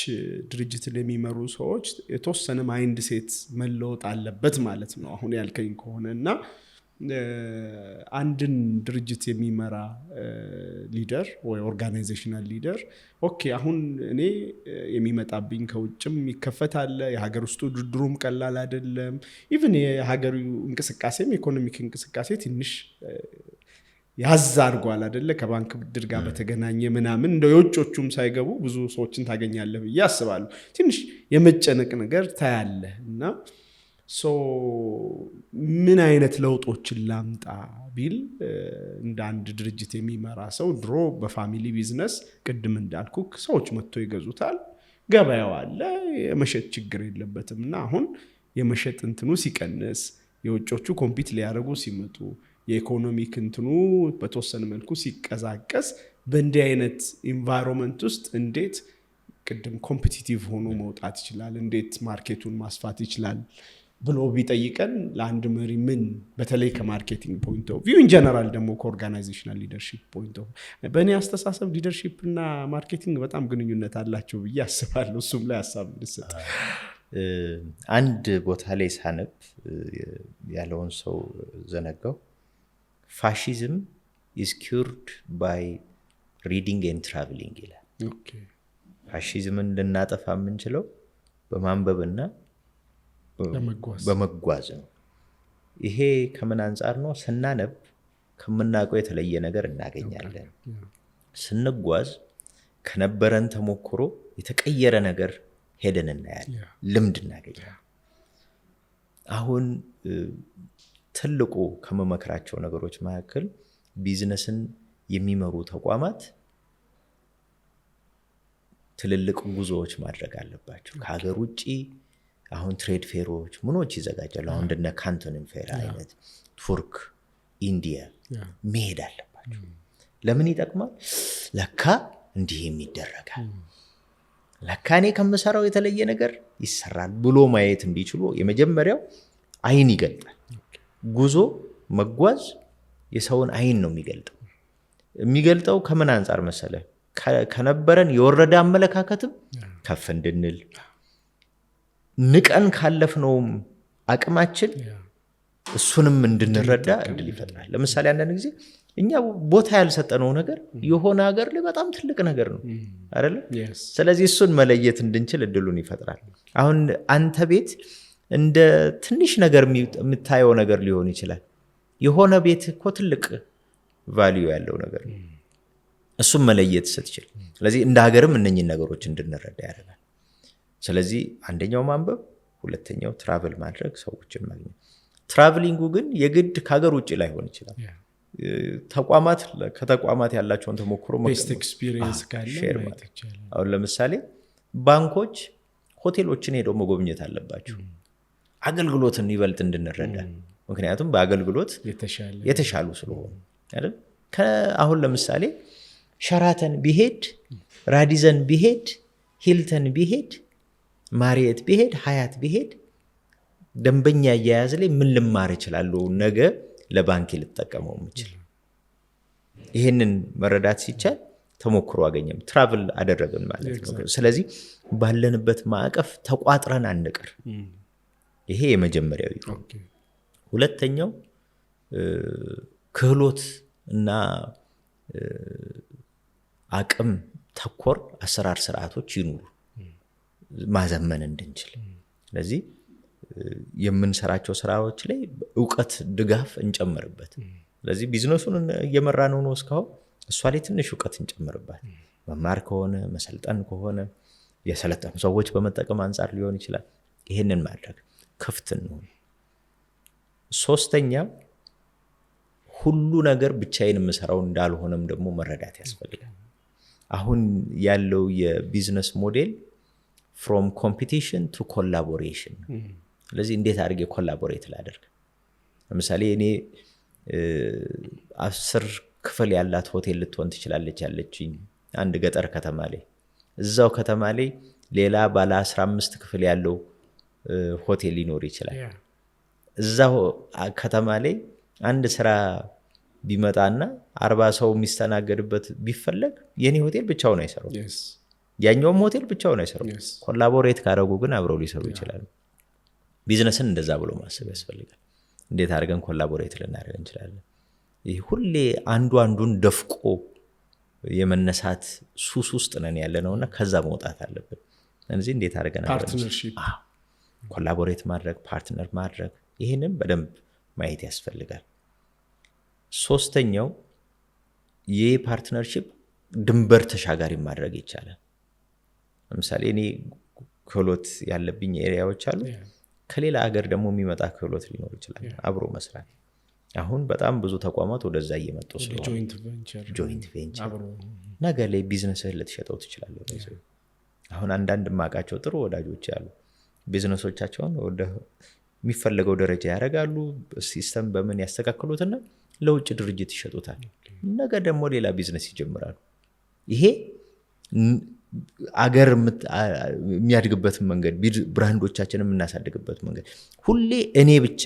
Speaker 2: ድርጅትን የሚመሩ ሰዎች የተወሰነ ማይንድ ሴት መለወጥ አለበት ማለት ነው አሁን ያልከኝ ከሆነ። እና አንድን ድርጅት የሚመራ ሊደር ወይ ኦርጋናይዜሽናል ሊደር ኦኬ አሁን እኔ የሚመጣብኝ ከውጭም ይከፈታል፣ የሀገር ውስጡ ውድድሩም ቀላል አይደለም። ኢቭን የሀገሩ እንቅስቃሴም ኢኮኖሚክ እንቅስቃሴ ትንሽ ያዝ አድርጓል አይደለ? ከባንክ ብድር ጋር በተገናኘ ምናምን እንደ የውጮቹም ሳይገቡ ብዙ ሰዎችን ታገኛለህ ብዬ አስባለሁ። ትንሽ የመጨነቅ ነገር ታያለህ። እና ምን አይነት ለውጦችን ላምጣ ቢል እንደ አንድ ድርጅት የሚመራ ሰው ድሮ በፋሚሊ ቢዝነስ ቅድም እንዳልኩ ሰዎች መጥቶ ይገዙታል፣ ገበያው አለ፣ የመሸጥ ችግር የለበትም። እና አሁን የመሸጥ እንትኑ ሲቀንስ፣ የውጮቹ ኮምፒት ሊያደርጉ ሲመጡ፣ የኢኮኖሚክ እንትኑ በተወሰነ መልኩ ሲቀዛቀስ፣ በእንዲህ አይነት ኢንቫይሮንመንት ውስጥ እንዴት ቅድም ኮምፒቲቲቭ ሆኖ መውጣት ይችላል፣ እንዴት ማርኬቱን ማስፋት ይችላል ብሎ ቢጠይቀን ለአንድ መሪ ምን በተለይ ከማርኬቲንግ ፖይንት ኦፍ ቪው ኢንጀነራል ደግሞ ከኦርጋናይዜሽናል ሊደርሺፕ ፖይንት ኦፍ በእኔ አስተሳሰብ ሊደርሺፕ እና ማርኬቲንግ በጣም ግንኙነት አላቸው ብዬ አስባለሁ። እሱም ላይ ሀሳብ እንድሰጥ
Speaker 1: አንድ ቦታ ላይ ሳነብ ያለውን ሰው ዘነጋው። ፋሺዝም is cured by ሪዲንግ ኤንድ ትራቭሊንግ ይላል። ፋሺዝምን ልናጠፋ የምንችለው በማንበብና በመጓዝ ነው። ይሄ ከምን አንጻር ነው? ስናነብ ከምናውቀው የተለየ ነገር እናገኛለን። ስንጓዝ ከነበረን ተሞክሮ የተቀየረ ነገር ሄደን እናያለን፣ ልምድ እናገኛለን። አሁን ትልቁ ከመመክራቸው ነገሮች መካከል ቢዝነስን የሚመሩ ተቋማት ትልልቅ ጉዞዎች ማድረግ አለባቸው። ከሀገር ውጭ አሁን ትሬድ ፌሮች ምኖች ይዘጋጃሉ። አሁን እንደነ ካንቶንን ፌር አይነት ቱርክ፣ ኢንዲያ መሄድ አለባቸው። ለምን ይጠቅማል? ለካ እንዲህ የሚደረጋል፣ ለካ እኔ ከምሰራው የተለየ ነገር ይሰራል ብሎ ማየት እንዲችሉ የመጀመሪያው አይን ይገልጣል። ጉዞ መጓዝ የሰውን አይን ነው የሚገልጠው። የሚገልጠው ከምን አንጻር መሰለ? ከነበረን የወረደ አመለካከትም ከፍ እንድንል ንቀን ካለፍነውም አቅማችን እሱንም እንድንረዳ እድል ይፈጥራል። ለምሳሌ አንዳንድ ጊዜ እኛ ቦታ ያልሰጠነው ነገር የሆነ ሀገር ላይ በጣም ትልቅ ነገር ነው አይደለ? ስለዚህ እሱን መለየት እንድንችል እድሉን ይፈጥራል። አሁን አንተ ቤት እንደ ትንሽ ነገር የምታየው ነገር ሊሆን ይችላል። የሆነ ቤት እኮ ትልቅ ቫልዩ ያለው ነገር ነው። እሱም መለየት ስትችል፣ ስለዚህ እንደ ሀገርም እነኝን ነገሮች እንድንረዳ ያደርጋል። ስለዚህ አንደኛው ማንበብ፣ ሁለተኛው ትራቨል ማድረግ፣ ሰዎችን ማግኘት። ትራቨሊንጉ ግን የግድ ከሀገር ውጭ ላይሆን ይችላል። ተቋማት ከተቋማት ያላቸውን ተሞክሮ አሁን ለምሳሌ ባንኮች ሆቴሎችን ሄደው መጎብኘት አለባቸው፣ አገልግሎትን ይበልጥ እንድንረዳ። ምክንያቱም በአገልግሎት የተሻሉ ስለሆኑ አይደል? አሁን ለምሳሌ ሸራተን ቢሄድ፣ ራዲዘን ቢሄድ፣ ሂልተን ቢሄድ፣ ማሪየት ቢሄድ፣ ሀያት ቢሄድ ደንበኛ አያያዝ ላይ ምን ልማር እችላለሁ ነገ ለባንክ ልጠቀመው የምችል? ይህንን መረዳት ሲቻል ተሞክሮ አገኘም፣ ትራቭል አደረግን ማለት ነው። ስለዚህ ባለንበት ማዕቀፍ ተቋጥረን አንቅር። ይሄ የመጀመሪያው ይሁን። ሁለተኛው ክህሎት እና አቅም ተኮር አሰራር ስርዓቶች ይኑሩ ማዘመን እንድንችል። ስለዚህ የምንሰራቸው ስራዎች ላይ እውቀት ድጋፍ እንጨምርበት። ስለዚህ ቢዝነሱን እየመራ ነው እስካሁን፣ እሷ ላይ ትንሽ እውቀት እንጨምርባት። መማር ከሆነ መሰልጠን ከሆነ የሰለጠኑ ሰዎች በመጠቀም አንጻር ሊሆን ይችላል። ይህንን ማድረግ ክፍት እንሆን። ሶስተኛ ሁሉ ነገር ብቻዬን የምሰራው እንዳልሆነም ደግሞ መረዳት ያስፈልጋል። አሁን ያለው የቢዝነስ ሞዴል ፍሮም ኮምፒቲሽን ቱ ኮላቦሬሽን። ስለዚህ እንዴት አድርጌ ኮላቦሬት ላደርግ? ለምሳሌ እኔ 10 ክፍል ያላት ሆቴል ልትሆን ትችላለች ያለችኝ አንድ ገጠር ከተማ ላይ። እዛው ከተማ ላይ ሌላ ባለ 15 ክፍል ያለው ሆቴል ሊኖር ይችላል። እዛው ከተማ ላይ አንድ ስራ ቢመጣና 40 ሰው የሚስተናገድበት ቢፈለግ የኔ ሆቴል ብቻውን አይሰራው፣ ያኛውም ሆቴል ብቻውን አይሰራው። ኮላቦሬት ካደረጉ ግን አብረው ሊሰሩ ይችላሉ። ቢዝነስን እንደዛ ብሎ ማሰብ ያስፈልጋል። እንዴት አድርገን ኮላቦሬት ልናደርግ እንችላለን? ይህ ሁሌ አንዱ አንዱን ደፍቆ የመነሳት ሱስ ውስጥ ነን ያለነውና ከዛ መውጣት አለብን። ስለዚህ እንዴት አድርገን ኮላቦሬት ማድረግ፣ ፓርትነር ማድረግ፣ ይህንን በደንብ ማየት ያስፈልጋል። ሶስተኛው ይህ ፓርትነርሺፕ ድንበር ተሻጋሪ ማድረግ ይቻላል። ለምሳሌ እኔ ክህሎት ያለብኝ ኤሪያዎች አሉ፣ ከሌላ ሀገር ደግሞ የሚመጣ ክህሎት ሊኖር ይችላል። አብሮ መስራት አሁን በጣም ብዙ ተቋማት ወደዛ እየመጡ ስለሆነ ጆይንት ቬንቸር ነገ ላይ ቢዝነስህን ልትሸጠው ትችላለህ። አሁን አንዳንድ ማቃቸው ጥሩ ወዳጆች ያሉ ቢዝነሶቻቸውን ወደ የሚፈለገው ደረጃ ያደርጋሉ፣ ሲስተም በምን ያስተካክሉትና ለውጭ ድርጅት ይሸጡታል። ነገ ደግሞ ሌላ ቢዝነስ ይጀምራሉ። ይሄ አገር የሚያድግበትን መንገድ፣ ብራንዶቻችንን የምናሳድግበት መንገድ ሁሌ እኔ ብቻ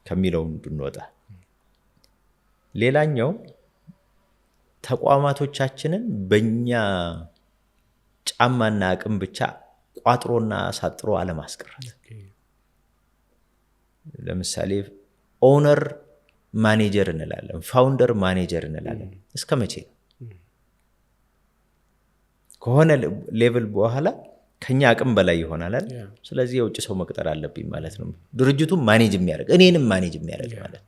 Speaker 1: ከሚለው ብንወጣ። ሌላኛው ተቋማቶቻችንን በእኛ ጫማና አቅም ብቻ ቋጥሮና አሳጥሮ አለማስቀረት። ለምሳሌ ኦነር ማኔጀር እንላለን፣ ፋውንደር ማኔጀር እንላለን። እስከ መቼ ነው? ከሆነ ሌቭል በኋላ ከኛ አቅም በላይ ይሆናል አይደል? ስለዚህ የውጭ ሰው መቅጠር አለብኝ ማለት ነው። ድርጅቱን ማኔጅ የሚያደርግ እኔንም ማኔጅ የሚያደርግ ማለት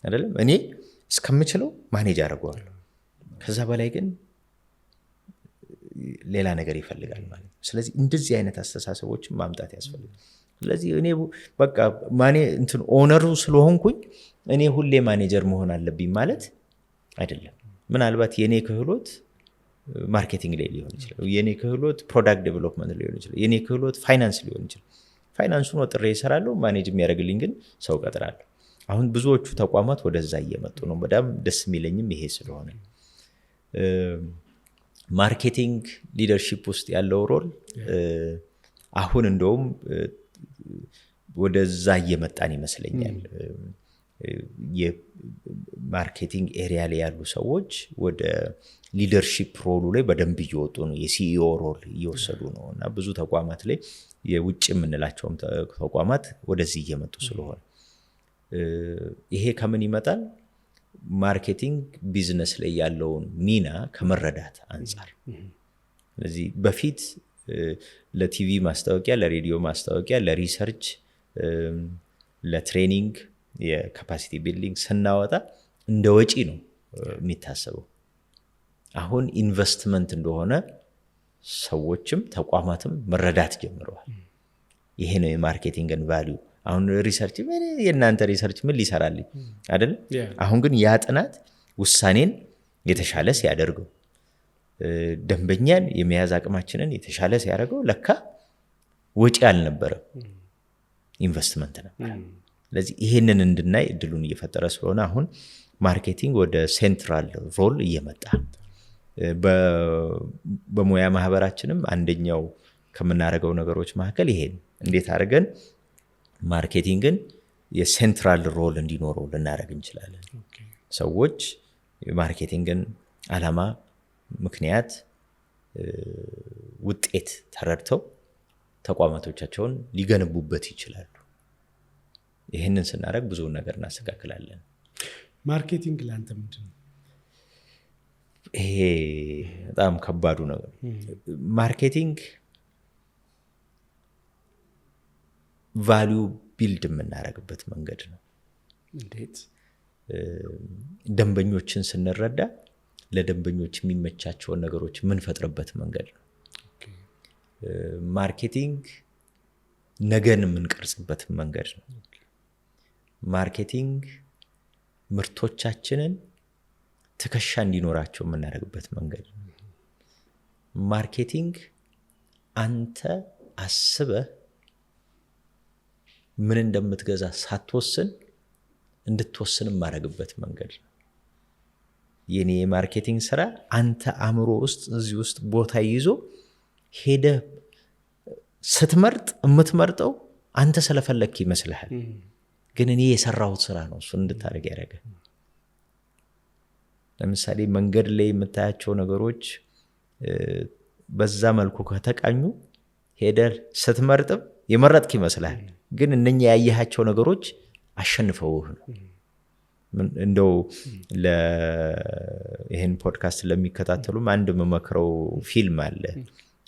Speaker 1: አይደለም። እኔ እስከምችለው ማኔጅ አደርገዋለሁ። ከዛ በላይ ግን ሌላ ነገር ይፈልጋል ማለት ነው። ስለዚህ እንደዚህ አይነት አስተሳሰቦችን ማምጣት ያስፈልጋል። ስለዚህ እኔ በቃ ኦነሩ ስለሆንኩኝ እኔ ሁሌ ማኔጀር መሆን አለብኝ ማለት አይደለም። ምናልባት የኔ ክህሎት ማርኬቲንግ ላይ ሊሆን ይችላል፣ የኔ ክህሎት ፕሮዳክት ዴቨሎፕመንት ሊሆን ይችላል፣ የኔ ክህሎት ፋይናንስ ሊሆን ይችላል። ፋይናንሱን ወጥሬ እሰራለሁ፣ ማኔጅ የሚያደርግልኝ ግን ሰው ቀጥራለሁ። አሁን ብዙዎቹ ተቋማት ወደዛ እየመጡ ነው። በጣም ደስ የሚለኝም ይሄ ስለሆነ ማርኬቲንግ ሊደርሺፕ ውስጥ ያለው ሮል አሁን እንደውም ወደዛ እየመጣን ይመስለኛል። የማርኬቲንግ ኤሪያ ላይ ያሉ ሰዎች ወደ ሊደርሺፕ ሮሉ ላይ በደንብ እየወጡ ነው። የሲኢኦ ሮል እየወሰዱ ነው እና ብዙ ተቋማት ላይ የውጭ የምንላቸውም ተቋማት ወደዚህ እየመጡ ስለሆነ ይሄ ከምን ይመጣል? ማርኬቲንግ ቢዝነስ ላይ ያለውን ሚና ከመረዳት አንጻር። ስለዚህ በፊት ለቲቪ ማስታወቂያ፣ ለሬዲዮ ማስታወቂያ፣ ለሪሰርች፣ ለትሬኒንግ፣ የካፓሲቲ ቢልዲንግ ስናወጣ እንደ ወጪ ነው የሚታሰበው። አሁን ኢንቨስትመንት እንደሆነ ሰዎችም ተቋማትም መረዳት ጀምረዋል። ይሄ ነው የማርኬቲንግን ቫልዩ። አሁን ሪሰርች የእናንተ ሪሰርች ምን ሊሰራልኝ አይደለም። አሁን ግን ያ ጥናት ውሳኔን የተሻለ ሲያደርገው፣ ደንበኛን የመያዝ አቅማችንን የተሻለ ሲያደርገው ለካ ወጪ አልነበረም፣ ኢንቨስትመንት ነበር። ስለዚህ ይሄንን እንድናይ እድሉን እየፈጠረ ስለሆነ አሁን ማርኬቲንግ ወደ ሴንትራል ሮል እየመጣ በሙያ ማህበራችንም አንደኛው ከምናደርገው ነገሮች መካከል ይሄን እንዴት አድርገን ማርኬቲንግን የሴንትራል ሮል እንዲኖረው ልናደርግ እንችላለን። ሰዎች የማርኬቲንግን ዓላማ፣ ምክንያት፣ ውጤት ተረድተው ተቋማቶቻቸውን ሊገነቡበት ይችላሉ። ይህንን ስናደርግ ብዙ ነገር እናስተካክላለን።
Speaker 2: ማርኬቲንግ ለአንተ ምንድን ነው?
Speaker 1: ይሄ በጣም ከባዱ ነገር። ማርኬቲንግ ቫሊዩ ቢልድ የምናደርግበት መንገድ ነው።
Speaker 2: እንዴት?
Speaker 1: ደንበኞችን ስንረዳ ለደንበኞች የሚመቻቸውን ነገሮች የምንፈጥርበት መንገድ ነው። ማርኬቲንግ ነገን የምንቀርጽበት መንገድ ነው። ማርኬቲንግ ምርቶቻችንን ትከሻ እንዲኖራቸው የምናደርግበት መንገድ ነው። ማርኬቲንግ አንተ አስበህ ምን እንደምትገዛ ሳትወስን እንድትወስን የማደርግበት መንገድ ነው። የኔ የማርኬቲንግ ስራ አንተ አእምሮ ውስጥ እዚህ ውስጥ ቦታ ይዞ ሄደ ስትመርጥ የምትመርጠው አንተ ስለፈለክ ይመስልሃል፣ ግን እኔ የሰራሁት ስራ ነው እሱን እንድታደርግ ያደረገ። ለምሳሌ መንገድ ላይ የምታያቸው ነገሮች በዛ መልኩ ከተቃኙ ሄደ ስትመርጥም የመረጥክ ይመስልሃል፣ ግን እነኛ ያየሃቸው ነገሮች አሸንፈውህ ነው። እንደው ይህን ፖድካስት ለሚከታተሉም አንድ መመክረው ፊልም አለ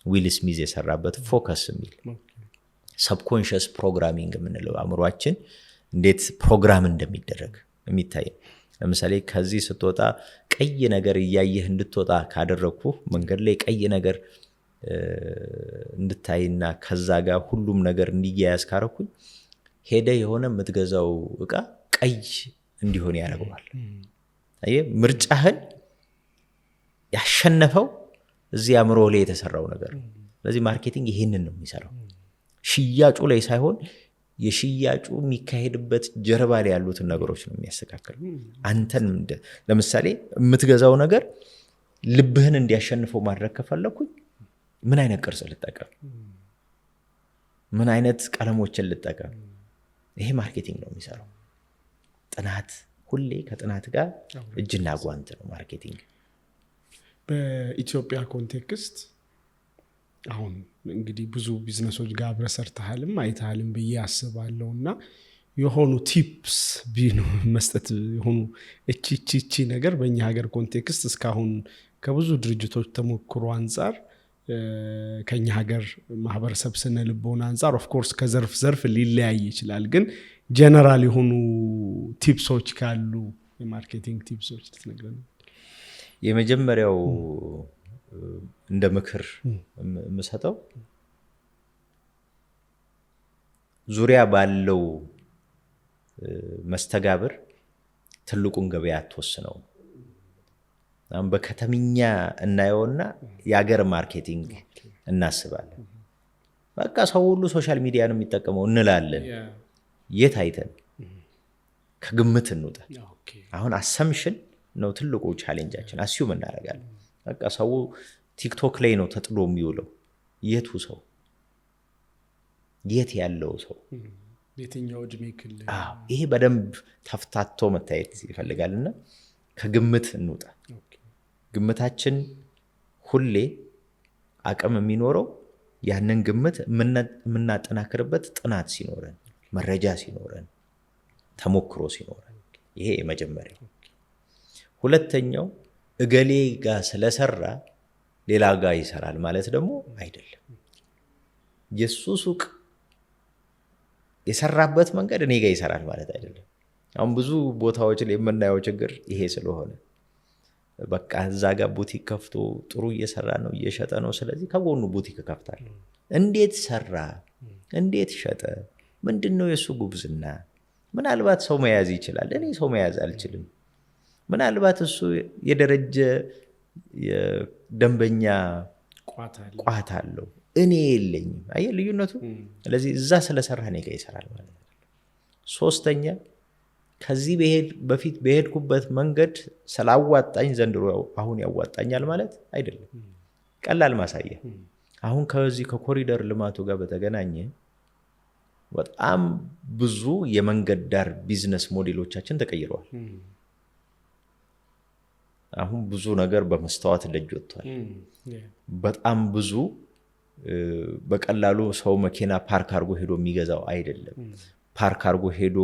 Speaker 1: ዊል ስሚዝ የሰራበት ፎከስ የሚል ሰብኮንሽስ ፕሮግራሚንግ የምንለው አእምሯችን እንዴት ፕሮግራም እንደሚደረግ የሚታይ። ለምሳሌ ከዚህ ስትወጣ ቀይ ነገር እያየህ እንድትወጣ ካደረግኩ መንገድ ላይ ቀይ ነገር እንድታይና ከዛ ጋር ሁሉም ነገር እንዲያያዝ ካረኩኝ ሄደ የሆነ የምትገዛው እቃ ቀይ እንዲሆን ያደርገዋል። አየህ፣ ምርጫህን ያሸነፈው እዚህ አእምሮ ላይ የተሰራው ነገር። ስለዚህ ማርኬቲንግ ይሄንን ነው የሚሰራው፣ ሽያጩ ላይ ሳይሆን የሽያጩ የሚካሄድበት ጀርባ ላይ ያሉትን ነገሮች ነው የሚያስተካክል። አንተን ለምሳሌ የምትገዛው ነገር ልብህን እንዲያሸንፈው ማድረግ ከፈለኩኝ ምን አይነት ቅርጽ ልጠቀም፣ ምን አይነት ቀለሞችን ልጠቀም፣ ይሄ ማርኬቲንግ ነው የሚሰራው። ጥናት፣ ሁሌ ከጥናት ጋር እጅና ጓንት ነው ማርኬቲንግ።
Speaker 2: በኢትዮጵያ ኮንቴክስት አሁን እንግዲህ ብዙ ቢዝነሶች ጋር አብረህ ሰርተሃልም አይተሃልም ብዬ አስባለሁ እና የሆኑ ቲፕስ ቢኖ መስጠት የሆኑ እቺ ነገር በእኛ ሀገር ኮንቴክስት እስካሁን ከብዙ ድርጅቶች ተሞክሮ አንጻር ከኛ ሀገር ማህበረሰብ ስነ ልቦና አንጻር ኦፍኮርስ ከዘርፍ ዘርፍ ሊለያይ ይችላል፣ ግን ጀነራል የሆኑ ቲፕሶች ካሉ የማርኬቲንግ ቲፕሶች ልትነግረን?
Speaker 1: የመጀመሪያው እንደ ምክር የምሰጠው ዙሪያ ባለው መስተጋብር ትልቁን ገበያ አትወስነው። አሁን በከተምኛ እናየውና የሀገር ማርኬቲንግ እናስባለን። በቃ ሰው ሁሉ ሶሻል ሚዲያ ነው የሚጠቀመው እንላለን። የት አይተን ከግምት እንውጣ። አሁን አሰምሽን ነው ትልቁ ቻሌንጃችን። አስዩም እናደርጋለን። በቃ ሰው ቲክቶክ ላይ ነው ተጥሎ የሚውለው። የቱ ሰው የት ያለው ሰው
Speaker 2: የትኛው እድሜ ክልል?
Speaker 1: ይሄ በደንብ ተፍታቶ መታየት ይፈልጋልና ከግምት እንውጣ። ግምታችን ሁሌ አቅም የሚኖረው ያንን ግምት የምናጠናክርበት ጥናት ሲኖረን፣ መረጃ ሲኖረን፣ ተሞክሮ ሲኖረን። ይሄ የመጀመሪያው። ሁለተኛው እገሌ ጋር ስለሰራ ሌላ ጋር ይሰራል ማለት ደግሞ አይደለም። የሱ ሱቅ የሰራበት መንገድ እኔ ጋር ይሰራል ማለት አይደለም። አሁን ብዙ ቦታዎች ላይ የምናየው ችግር ይሄ ስለሆነ በቃ እዛ ጋር ቡቲክ ከፍቶ ጥሩ እየሰራ ነው፣ እየሸጠ ነው፣ ስለዚህ ከጎኑ ቡቲክ ከፍታለሁ። እንዴት ሰራ? እንዴት ሸጠ? ምንድነው የሱ ጉብዝና? ምናልባት ሰው መያዝ ይችላል፣ እኔ ሰው መያዝ አልችልም። ምናልባት እሱ የደረጀ የደንበኛ ቋት አለው፣ እኔ የለኝም። አየህ ልዩነቱ። ስለዚህ እዛ ስለሰራ እኔ ጋር ይሰራል ማለት ነው። ሶስተኛ ከዚህ በፊት በሄድኩበት መንገድ ስላዋጣኝ ዘንድሮ አሁን ያዋጣኛል ማለት አይደለም። ቀላል ማሳያ፣ አሁን ከዚህ ከኮሪደር ልማቱ ጋር በተገናኘ በጣም ብዙ የመንገድ ዳር ቢዝነስ ሞዴሎቻችን ተቀይረዋል። አሁን ብዙ ነገር በመስተዋት ደጅ ወጥቷል። በጣም ብዙ በቀላሉ ሰው መኪና ፓርክ አድርጎ ሄዶ የሚገዛው አይደለም፣ ፓርክ አድርጎ ሄዶ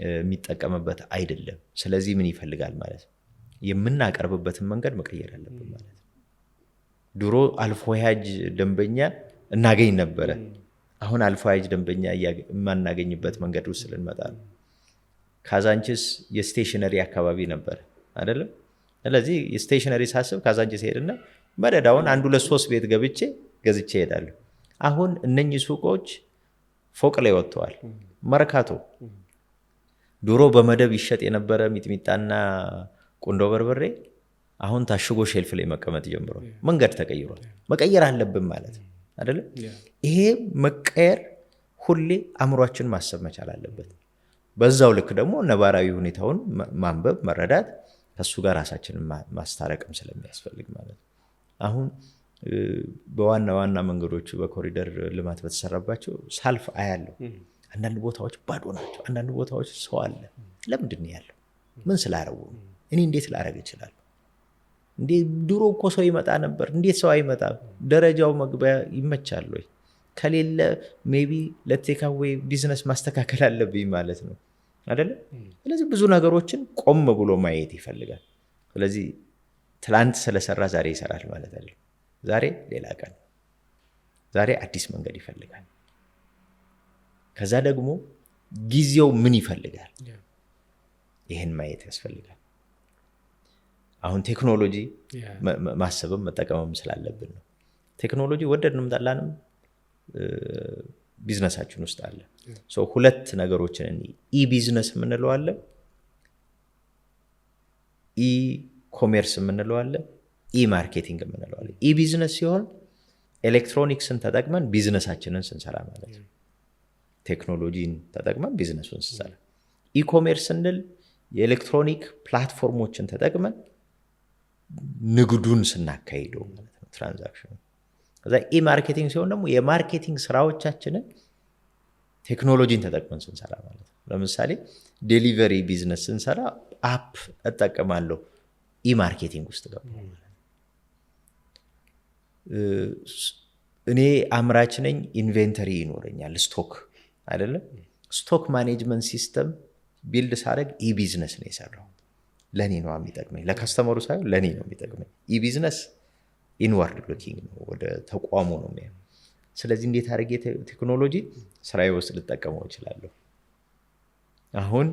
Speaker 1: የሚጠቀምበት አይደለም። ስለዚህ ምን ይፈልጋል ማለት ነው? የምናቀርብበትን መንገድ መቀየር አለብን ማለት ነው። ድሮ አልፎ ያጅ ደንበኛ እናገኝ ነበረ። አሁን አልፎ ያጅ ደንበኛ የማናገኝበት መንገድ ውስጥ ልንመጣ ነው። ካዛንቺስ የስቴሽነሪ አካባቢ ነበር አይደለም? ስለዚህ የስቴሽነሪ ሳስብ ካዛንቺስ ሄድና መደዳውን 1 2 3 ቤት ገዝቼ ሄዳለሁ። አሁን እነኚህ ሱቆች ፎቅ ላይ ወጥተዋል። መርካቶ ድሮ በመደብ ይሸጥ የነበረ ሚጥሚጣና ቁንዶ በርበሬ አሁን ታሽጎ ሼልፍ ላይ መቀመጥ ጀምሯል። መንገድ ተቀይሯል። መቀየር አለብን ማለት አይደለም? ይሄ መቀየር ሁሌ አእምሯችን ማሰብ መቻል አለበት። በዛው ልክ ደግሞ ነባራዊ ሁኔታውን ማንበብ፣ መረዳት፣ ከሱ ጋር ራሳችንን ማስታረቅም ስለሚያስፈልግ ማለት ነው። አሁን በዋና ዋና መንገዶቹ በኮሪደር ልማት በተሰራባቸው ሳልፍ አያለሁ። አንዳንድ ቦታዎች ባዶ ናቸው። አንዳንድ ቦታዎች ሰው አለ። ለምንድን ነው ያለው? ምን ስላረጉ? እኔ እንዴት ላረግ እችላለሁ? እንዴ ድሮ እኮ ሰው ይመጣ ነበር፣ እንዴት ሰው አይመጣም? ደረጃው መግቢያ ይመቻል ወይ? ከሌለ ሜቢ ለቴካዌይ ቢዝነስ ማስተካከል አለብኝ ማለት ነው አይደለ? ስለዚህ ብዙ ነገሮችን ቆም ብሎ ማየት ይፈልጋል። ስለዚህ ትላንት ስለሰራ ዛሬ ይሰራል ማለት አይደለም። ዛሬ ሌላ ቀን፣ ዛሬ አዲስ መንገድ ይፈልጋል። ከዛ ደግሞ ጊዜው ምን ይፈልጋል? ይህን ማየት ያስፈልጋል። አሁን ቴክኖሎጂ ማሰብም መጠቀምም ስላለብን ነው። ቴክኖሎጂ ወደድንም ጠላንም ቢዝነሳችን ውስጥ አለ። ሁለት ነገሮችን ኢ ቢዝነስ የምንለው አለ፣ ኢ ኮሜርስ የምንለው አለ፣ ኢ ማርኬቲንግ የምንለው አለ። ኢ ቢዝነስ ሲሆን ኤሌክትሮኒክስን ተጠቅመን ቢዝነሳችንን ስንሰራ ማለት ነው። ቴክኖሎጂን ተጠቅመን ቢዝነሱን ስንሰራ። ኢ ኮሜርስ ስንል የኤሌክትሮኒክ ፕላትፎርሞችን ተጠቅመን ንግዱን ስናካሂደው ማለት ነው፣ ትራንዛክሽኑ። ከዛ ኢ ማርኬቲንግ ሲሆን ደግሞ የማርኬቲንግ ስራዎቻችንን ቴክኖሎጂን ተጠቅመን ስንሰራ ማለት ነው። ለምሳሌ ዴሊቨሪ ቢዝነስ ስንሰራ አፕ እጠቀማለሁ፣ ኢ ማርኬቲንግ ውስጥ ገባ ማለት ነው። እኔ አምራች ነኝ፣ ኢንቬንተሪ ይኖረኛል፣ ስቶክ አይደለም። ስቶክ ማኔጅመንት ሲስተም ቢልድ ሳደርግ ኢ ቢዝነስ ነው የሰራው። ለእኔ ነው የሚጠቅመኝ፣ ለከስተመሩ ሳይሆን ለእኔ ነው የሚጠቅመኝ። ኢ ቢዝነስ ኢንዋርድ ሉኪንግ ነው፣ ወደ ተቋሙ ነው የሚያየው። ስለዚህ እንዴት አድርጌ ቴክኖሎጂ ስራዬ ውስጥ ልጠቀመው እችላለሁ? አሁን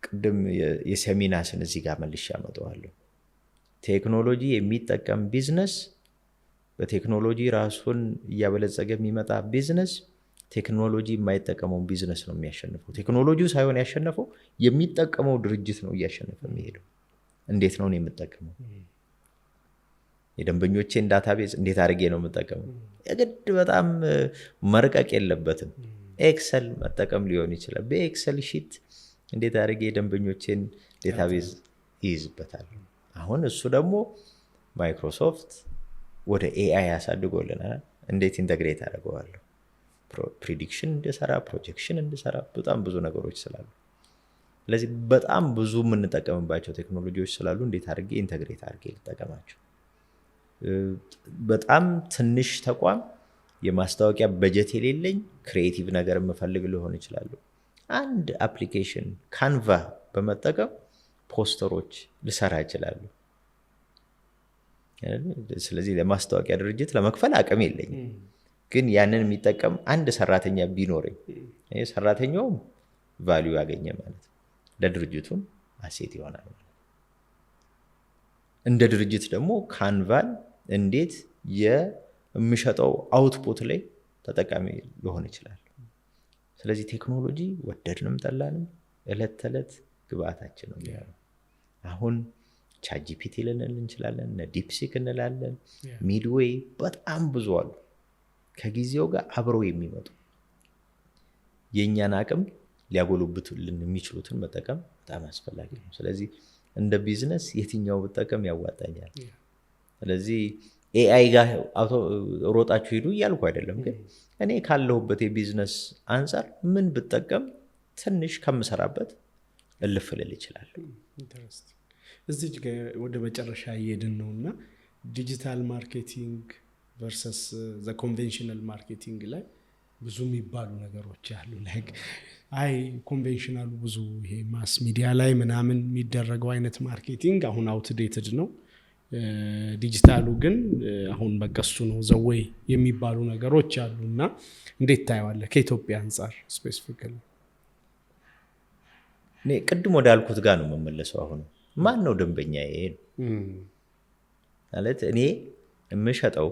Speaker 1: ቅድም የሰሚናስን እዚህ ጋር መልሼ አመጣዋለሁ። ቴክኖሎጂ የሚጠቀም ቢዝነስ፣ በቴክኖሎጂ ራሱን እያበለጸገ የሚመጣ ቢዝነስ ቴክኖሎጂ የማይጠቀመውን ቢዝነስ ነው የሚያሸንፈው። ቴክኖሎጂው ሳይሆን ያሸነፈው የሚጠቀመው ድርጅት ነው እያሸነፈ የሚሄደው። እንዴት ነው የምጠቀመው? የደንበኞቼን ዳታቤዝ እንዴት አድርጌ ነው የምጠቀመው? የግድ በጣም መርቀቅ የለበትም። ኤክሰል መጠቀም ሊሆን ይችላል። በኤክሰል ሺት እንዴት አድርጌ የደንበኞቼን ዳታቤዝ ይይዝበታል? አሁን እሱ ደግሞ ማይክሮሶፍት ወደ ኤአይ ያሳድጎልናል። እንዴት ኢንተግሬት አደርገዋለሁ? ፕሪዲክሽን እንድሰራ፣ ፕሮጀክሽን እንድሰራ፣ በጣም ብዙ ነገሮች ስላሉ፣ ስለዚህ በጣም ብዙ የምንጠቀምባቸው ቴክኖሎጂዎች ስላሉ እንዴት አድርጌ ኢንተግሬት አድርጌ ልጠቀማቸው? በጣም ትንሽ ተቋም፣ የማስታወቂያ በጀት የሌለኝ፣ ክሪኤቲቭ ነገር የምፈልግ ሊሆን ይችላሉ። አንድ አፕሊኬሽን ካንቫ በመጠቀም ፖስተሮች ልሰራ ይችላሉ። ስለዚህ ለማስታወቂያ ድርጅት ለመክፈል አቅም የለኝም፣ ግን ያንን የሚጠቀም አንድ ሰራተኛ ቢኖረኝ ሰራተኛውም ቫልዩ ያገኘ ማለት ነው፣ ለድርጅቱም አሴት ይሆናል ማለት። እንደ ድርጅት ደግሞ ካንቫን እንዴት የምሸጠው አውትፑት ላይ ተጠቃሚ ሊሆን ይችላል። ስለዚህ ቴክኖሎጂ ወደድንም ጠላንም እለት ተዕለት ግብአታችን ነው የሚሆነው። አሁን ቻትጂፒቲ ልንል እንችላለን፣ ዲፕሲክ እንላለን፣ ሚድዌይ፣ በጣም ብዙ አሉ። ከጊዜው ጋር አብረው የሚመጡ የእኛን አቅም ሊያጎሉብቱልን የሚችሉትን መጠቀም በጣም አስፈላጊ ነው። ስለዚህ እንደ ቢዝነስ የትኛው ብጠቀም ያዋጣኛል? ስለዚህ ኤአይ ጋር ሮጣችሁ ሂዱ እያልኩ አይደለም፣ ግን እኔ ካለሁበት የቢዝነስ አንጻር ምን ብጠቀም ትንሽ ከምሰራበት እልፍ ልል ይችላል።
Speaker 2: እዚህ ወደ መጨረሻ እየሄድን ነው እና ዲጂታል ማርኬቲንግ ቨርሰስ ዘ ኮንቬንሽናል ማርኬቲንግ ላይ ብዙ የሚባሉ ነገሮች አሉ። ላይክ አይ ኮንቬንሽናሉ ብዙ ይሄ ማስ ሚዲያ ላይ ምናምን የሚደረገው አይነት ማርኬቲንግ አሁን አውትዴትድ ነው፣ ዲጂታሉ ግን አሁን በቀሱ ነው ዘወይ የሚባሉ ነገሮች አሉ እና እንዴት ታየዋለህ ከኢትዮጵያ አንጻር ስፔሲፊካሊ?
Speaker 1: እኔ ቅድም ወዳልኩት ጋር ነው የምመለሰው። አሁን ማን ነው ደንበኛ? ይሄ ማለት እኔ የምሸጠው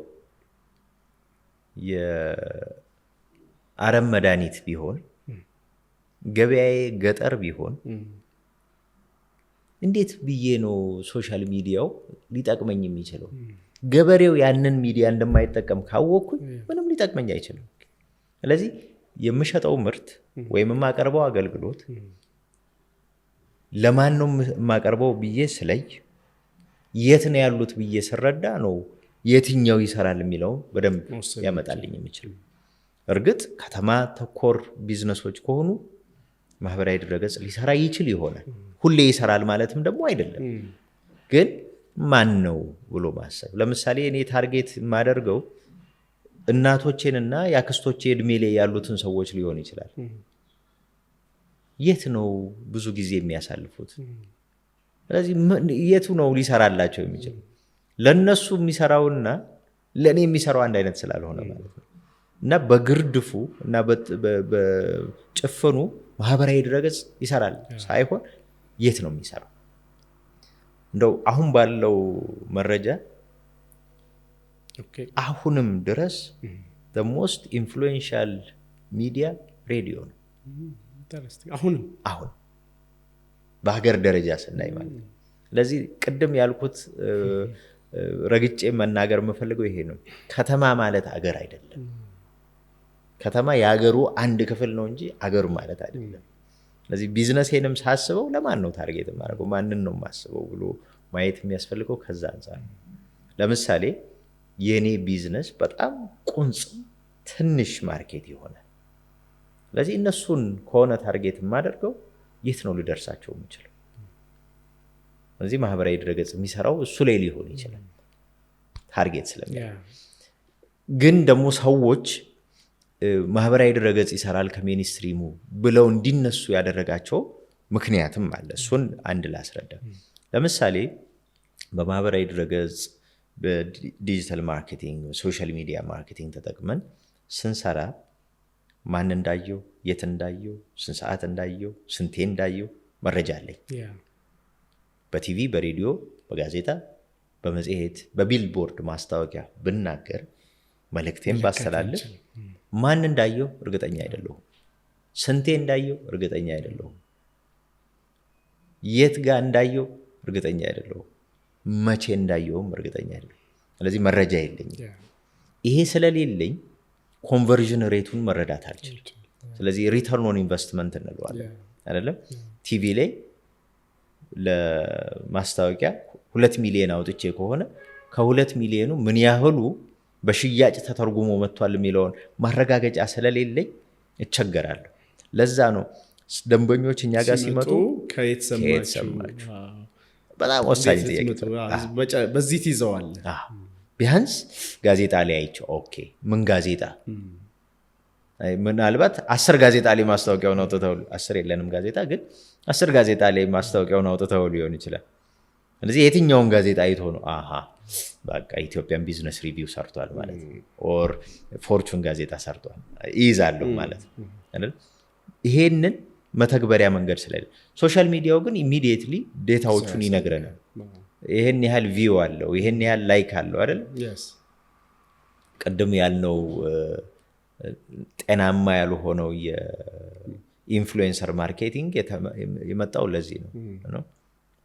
Speaker 1: የአረም መድኃኒት ቢሆን፣ ገበያዬ ገጠር ቢሆን እንዴት ብዬ ነው ሶሻል ሚዲያው ሊጠቅመኝ የሚችለው? ገበሬው ያንን ሚዲያ እንደማይጠቀም ካወቅኩኝ ምንም ሊጠቅመኝ አይችልም። ስለዚህ የምሸጠው ምርት ወይም የማቀርበው አገልግሎት ለማን ነው የማቀርበው ብዬ ስለይ፣ የት ነው ያሉት ብዬ ስረዳ ነው የትኛው ይሰራል የሚለው በደንብ ያመጣልኝ የሚችል። እርግጥ ከተማ ተኮር ቢዝነሶች ከሆኑ ማህበራዊ ድረገጽ ሊሰራ ይችል ይሆናል። ሁሌ ይሰራል ማለትም ደግሞ አይደለም። ግን ማን ነው ብሎ ማሰብ። ለምሳሌ እኔ ታርጌት የማደርገው እናቶቼንና የአክስቶቼ እድሜ ላይ ያሉትን ሰዎች ሊሆን ይችላል። የት ነው ብዙ ጊዜ የሚያሳልፉት? ስለዚህ የቱ ነው ሊሰራላቸው የሚችል? ለነሱ የሚሰራውና ለእኔ የሚሰራው አንድ አይነት ስላልሆነ ማለት ነው። እና በግርድፉ እና በጭፍኑ ማህበራዊ ድረገጽ ይሰራል ሳይሆን የት ነው የሚሰራው? እንደው አሁን ባለው መረጃ አሁንም ድረስ the most influential media ሬዲዮ ነው። አሁን በሀገር ደረጃ ስናይ ማለት ነው። ስለዚህ ቅድም ያልኩት ረግጬ መናገር የምፈልገው ይሄ ነው። ከተማ ማለት አገር አይደለም። ከተማ የሀገሩ አንድ ክፍል ነው እንጂ አገሩ ማለት አይደለም። ስለዚህ ቢዝነሴንም ሳስበው ለማን ነው ታርጌት የማደርገው፣ ማንን ነው የማስበው ብሎ ማየት የሚያስፈልገው ከዛ አንጻር ነው። ለምሳሌ የኔ ቢዝነስ በጣም ቁንጽም ትንሽ ማርኬት ይሆናል። ስለዚህ እነሱን ከሆነ ታርጌት የማደርገው የት ነው ልደርሳቸው የምችለው? ስለዚህ ማህበራዊ ድረገጽ የሚሰራው እሱ ላይ ሊሆን ይችላል ታርጌት ስለሚያደርግ። ግን ደግሞ ሰዎች ማህበራዊ ድረገጽ ይሰራል ከሜንስትሪሙ ብለው እንዲነሱ ያደረጋቸው ምክንያትም አለ። እሱን አንድ ላስረዳ። ለምሳሌ በማህበራዊ ድረገጽ በዲጂታል ማርኬቲንግ ሶሻል ሚዲያ ማርኬቲንግ ተጠቅመን ስንሰራ ማን እንዳየው የት እንዳየው ስንት ሰዓት እንዳየው ስንቴ እንዳየው መረጃ አለኝ በቲቪ በሬዲዮ በጋዜጣ በመጽሔት በቢልቦርድ ማስታወቂያ ብናገር መልእክቴን ባስተላልፍ ማን እንዳየው እርግጠኛ አይደለሁም ስንቴ እንዳየው እርግጠኛ አይደለሁም የት ጋር እንዳየው እርግጠኛ አይደለሁም መቼ እንዳየውም እርግጠኛ አይደለሁም ስለዚህ መረጃ የለኝም ይሄ ስለሌለኝ ኮንቨርዥን ሬቱን መረዳት አልችልም ስለዚህ ሪተርን ኦን ኢንቨስትመንት እንለዋለን አይደለም ቲቪ ላይ ለማስታወቂያ 2 ሚሊዮን አውጥቼ ከሆነ ከ2 ሚሊዮኑ ምን ያህሉ በሽያጭ ተተርጉሞ መጥቷል የሚለውን ማረጋገጫ ስለሌለኝ እቸገራለሁ ለዛ ነው ደንበኞች እኛ ጋር ሲመጡ
Speaker 2: ከየት ሰማችሁ
Speaker 1: በጣም ወሳኝ ጥያቄ
Speaker 2: በዚህ ትይዘዋል
Speaker 1: ቢያንስ ጋዜጣ ላይ አይቼው ኦኬ ምን ጋዜጣ ምናልባት 10 ጋዜጣ ላይ ማስታወቂያውን አውጥተው 10 የለንም ጋዜጣ ግን 10 ጋዜጣ ላይ ማስታወቂያውን አውጥተው ሊሆን ይችላል ስለዚህ የትኛውን ጋዜጣ አይቶ ነው በቃ ኢትዮጵያን ቢዝነስ ሪቪው ሰርቷል ማለት ነው ኦር ፎርቹን ጋዜጣ ሰርቷል ይይዛለሁ ማለት ነው ይሄንን መተግበሪያ መንገድ ስለሌለ ሶሻል ሚዲያው ግን ኢሚዲየትሊ ዴታዎቹን ይነግረናል ይሄን ያህል ቪው አለው ይሄን ያህል ላይክ አለው አይደል ቀደም ያልነው ጤናማ ያልሆነው የኢንፍሉዌንሰር ማርኬቲንግ የመጣው ለዚህ ነው